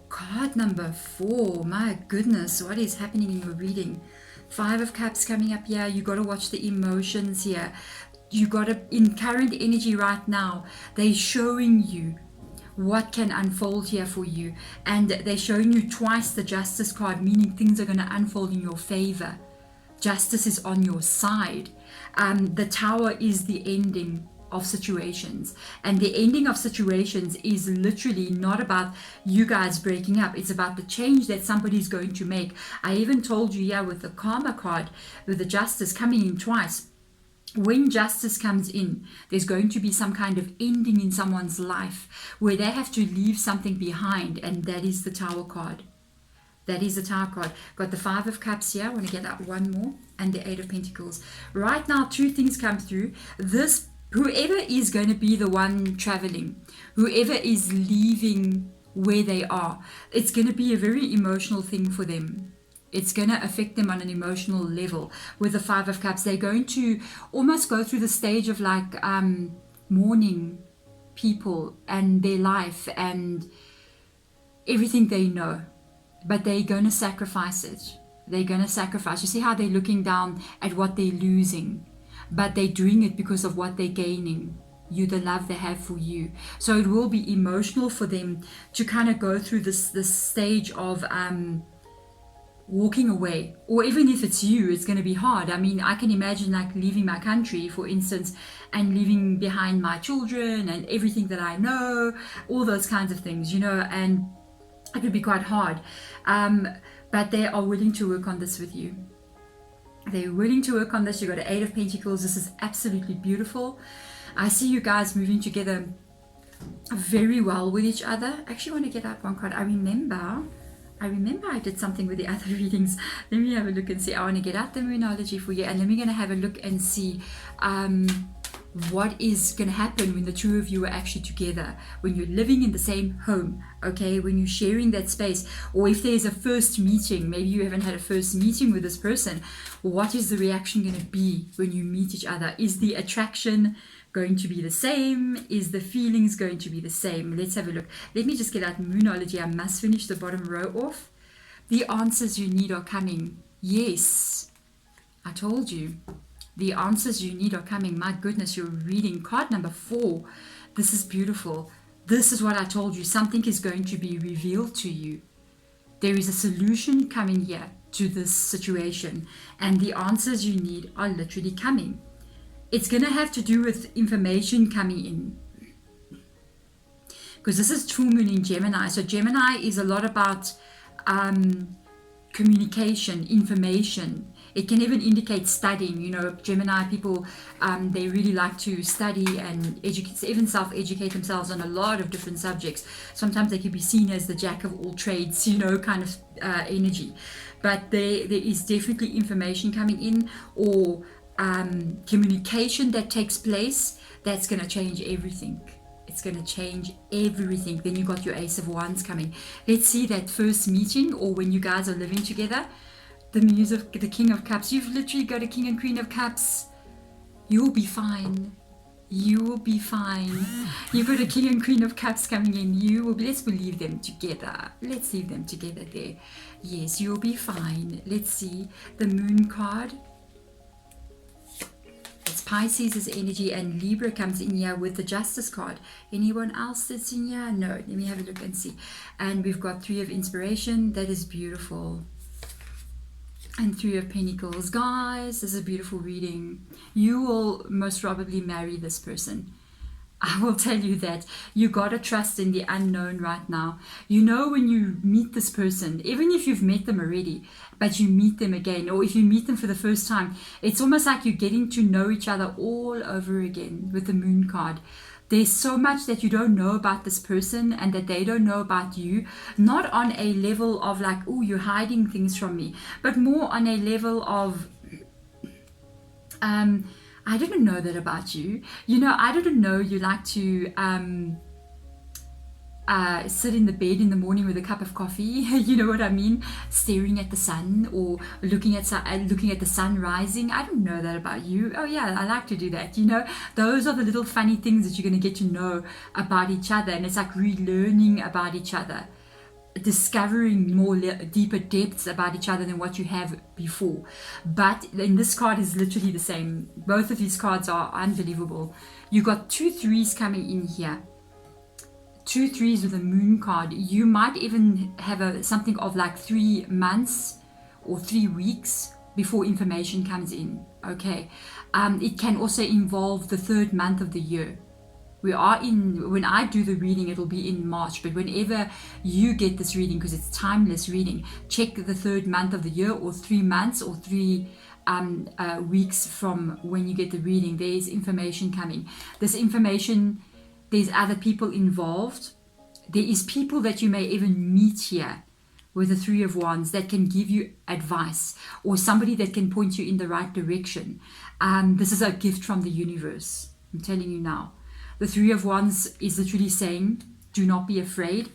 S1: Card number 4, my goodness, what is happening in your reading? 5 of Cups coming up here. You got to watch the emotions here. You got to, in current energy right now, they're showing you what can unfold here for you. And they're showing you twice the Justice card, meaning things are going to unfold in your favor. Justice is on your side. The Tower is the ending of situations, and the ending of situations is literally not about you guys breaking up. It's about the change that somebody's going to make. I even told you, yeah, with the Karma card, with the Justice coming in twice, when Justice comes in, there's going to be some kind of ending in someone's life where they have to leave something behind, and that is the Tower card. That is the Tower card. Got the 5 of Cups here. I want to get out one more, and the 8 of Pentacles. Right now, 2 things come through. Whoever is going to be the one traveling, whoever is leaving where they are, it's going to be a very emotional thing for them. It's going to affect them on an emotional level. With the 5 of Cups, they're going to almost go through the stage of like mourning people and their life and everything they know. But they're going to sacrifice it. They're going to sacrifice. You see how they're looking down at what they're losing. But they're doing it because of what they're gaining. You, the love they have for you. So it will be emotional for them to kind of go through this stage of walking away. Or even if it's you, it's going to be hard. I mean, I can imagine like leaving my country, for instance, and leaving behind my children and everything that I know, all those kinds of things, you know, and it would be quite hard. But they are willing to work on this with you. They're willing to work on this. You got an 8 of Pentacles. This is absolutely beautiful. I see you guys moving together very well with each other. I actually want to get out one card. I remember I did something with the other readings. Let me have a look and see. I want to get out the Moonology for you, and then we're going to have a look and see what is going to happen when the two of you are actually together, when you're living in the same home, okay, when you're sharing that space, or if there's a first meeting, maybe you haven't had a first meeting with this person, what is the reaction going to be when you meet each other? Is the attraction going to be the same? Is the feelings going to be the same? Let's have a look. Let me just get out Moonology. I must finish the bottom row off. The answers you need are coming. Yes, I told you. The answers you need are coming. My goodness, you're reading card number 4. This is beautiful. This is what I told you. Something is going to be revealed to you. There is a solution coming here to this situation, and the answers you need are literally coming. It's going to have to do with information coming in, because this is full moon in Gemini. So Gemini is a lot about communication, information. It can even indicate studying. You know, Gemini people, they really like to study and educate, even self-educate themselves on a lot of different subjects. Sometimes they could be seen as the jack of all trades, you know, kind of energy. But there is definitely information coming in, or communication that takes place that's going to change everything. It's going to change everything. Then you got your Ace of Wands coming. Let's see that first meeting, or when you guys are living together. The Muse of the King of Cups. You've literally got a King and Queen of Cups. You'll be fine. You will be fine. You've got a King and Queen of Cups coming in. You will be. Let's leave them together. Let's leave them together there. Yes, you'll be fine. Let's see the Moon card. It's Pisces' energy, and Libra comes in here with the Justice card. Anyone else that's in here? No. Let me have a look and see. And we've got 3 of Inspiration. That is beautiful. And 3 of Pentacles. Guys, this is a beautiful reading. You will most probably marry this person. I will tell you that. You gotta trust in the unknown right now. You know, when you meet this person, even if you've met them already, but you meet them again, or if you meet them for the first time, it's almost like you're getting to know each other all over again with the Moon card. There's so much that you don't know about this person and that they don't know about you. Not on a level of like, oh, you're hiding things from me, but more on a level of, I didn't know that about you. You know, I didn't know you like to sit in the bed in the morning with a cup of coffee. You know what I mean? Staring at the sun, or looking at the sun rising. I didn't know that about you. Oh yeah, I like to do that. You know, those are the little funny things that you're going to get to know about each other, and it's like relearning about each other, discovering more deeper depths about each other than what you have before. But in this card is literally the same. Both of these cards are unbelievable. You got 2 3s coming in here. 2 3s with a Moon card. You might even have something of like 3 months or 3 weeks before information comes in. Okay. It can also involve the 3rd month of the year. When I do the reading, it'll be in March, but whenever you get this reading, because it's timeless reading, check the 3rd month of the year, or 3 months, or 3 weeks from when you get the reading. There's information coming. This information, there's other people involved. There is people that you may even meet here with the 3 of Wands that can give you advice, or somebody that can point you in the right direction. This is a gift from the universe. I'm telling you now. The 3 of Wands is literally saying, do not be afraid.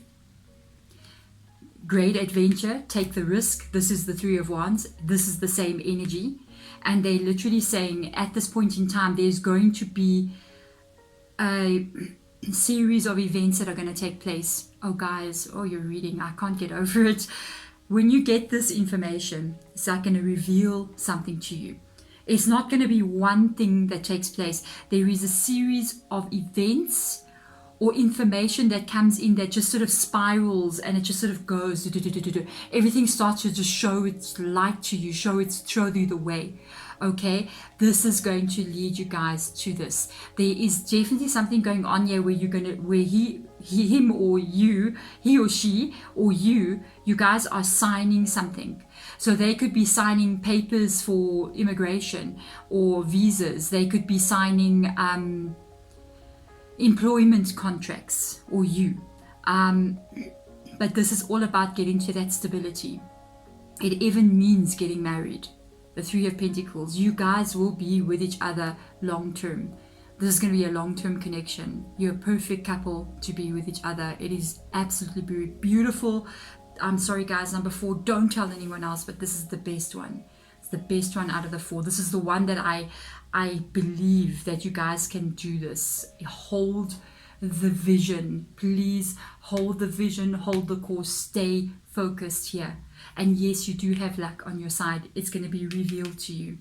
S1: Great adventure, take the risk. This is the 3 of Wands. This is the same energy. And they're literally saying, at this point in time, there's going to be a series of events that are going to take place. Oh, guys, oh, you're reading. I can't get over it. When you get this information, it's like going to reveal something to you. It's not going to be one thing that takes place. There is a series of events or information that comes in that just sort of spirals, and it just sort of goes. Everything starts to just show its light to you, show you the way. Okay, this is going to lead you guys to this. There is definitely something going on here where him or you, he or she or you guys are signing something. So they could be signing papers for immigration or visas. They could be signing employment contracts, or you. But this is all about getting to that stability. It even means getting married. The 3 of Pentacles. You guys will be with each other long term. This is going to be a long-term connection. You're a perfect couple to be with each other. It is absolutely beautiful. I'm sorry guys, number 4, don't tell anyone else, but this is the best one. It's the best one out of the 4. This is the one that I believe that you guys can do this. Hold the vision. Please hold the vision, hold the course, stay focused here. And yes, you do have luck on your side. It's going to be revealed to you.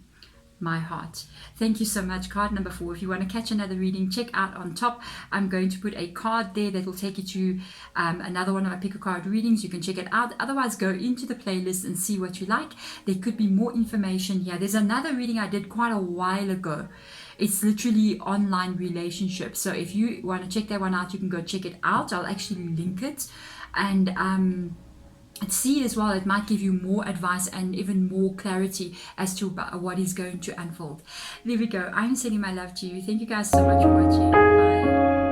S1: My heart. Thank you so much. Card number 4. If you want to catch another reading, check out on top. I'm going to put a card there that will take you to another one of my pick a card readings. You can check it out. Otherwise, go into the playlist and see what you like. There could be more information here. There's another reading I did quite a while ago. It's literally online relationships. So if you want to check that one out, you can go check it out. I'll actually link it. And see as well, it might give you more advice and even more clarity as to what is going to unfold. There we go. I'm sending my love to you. Thank you guys so much for watching. Bye.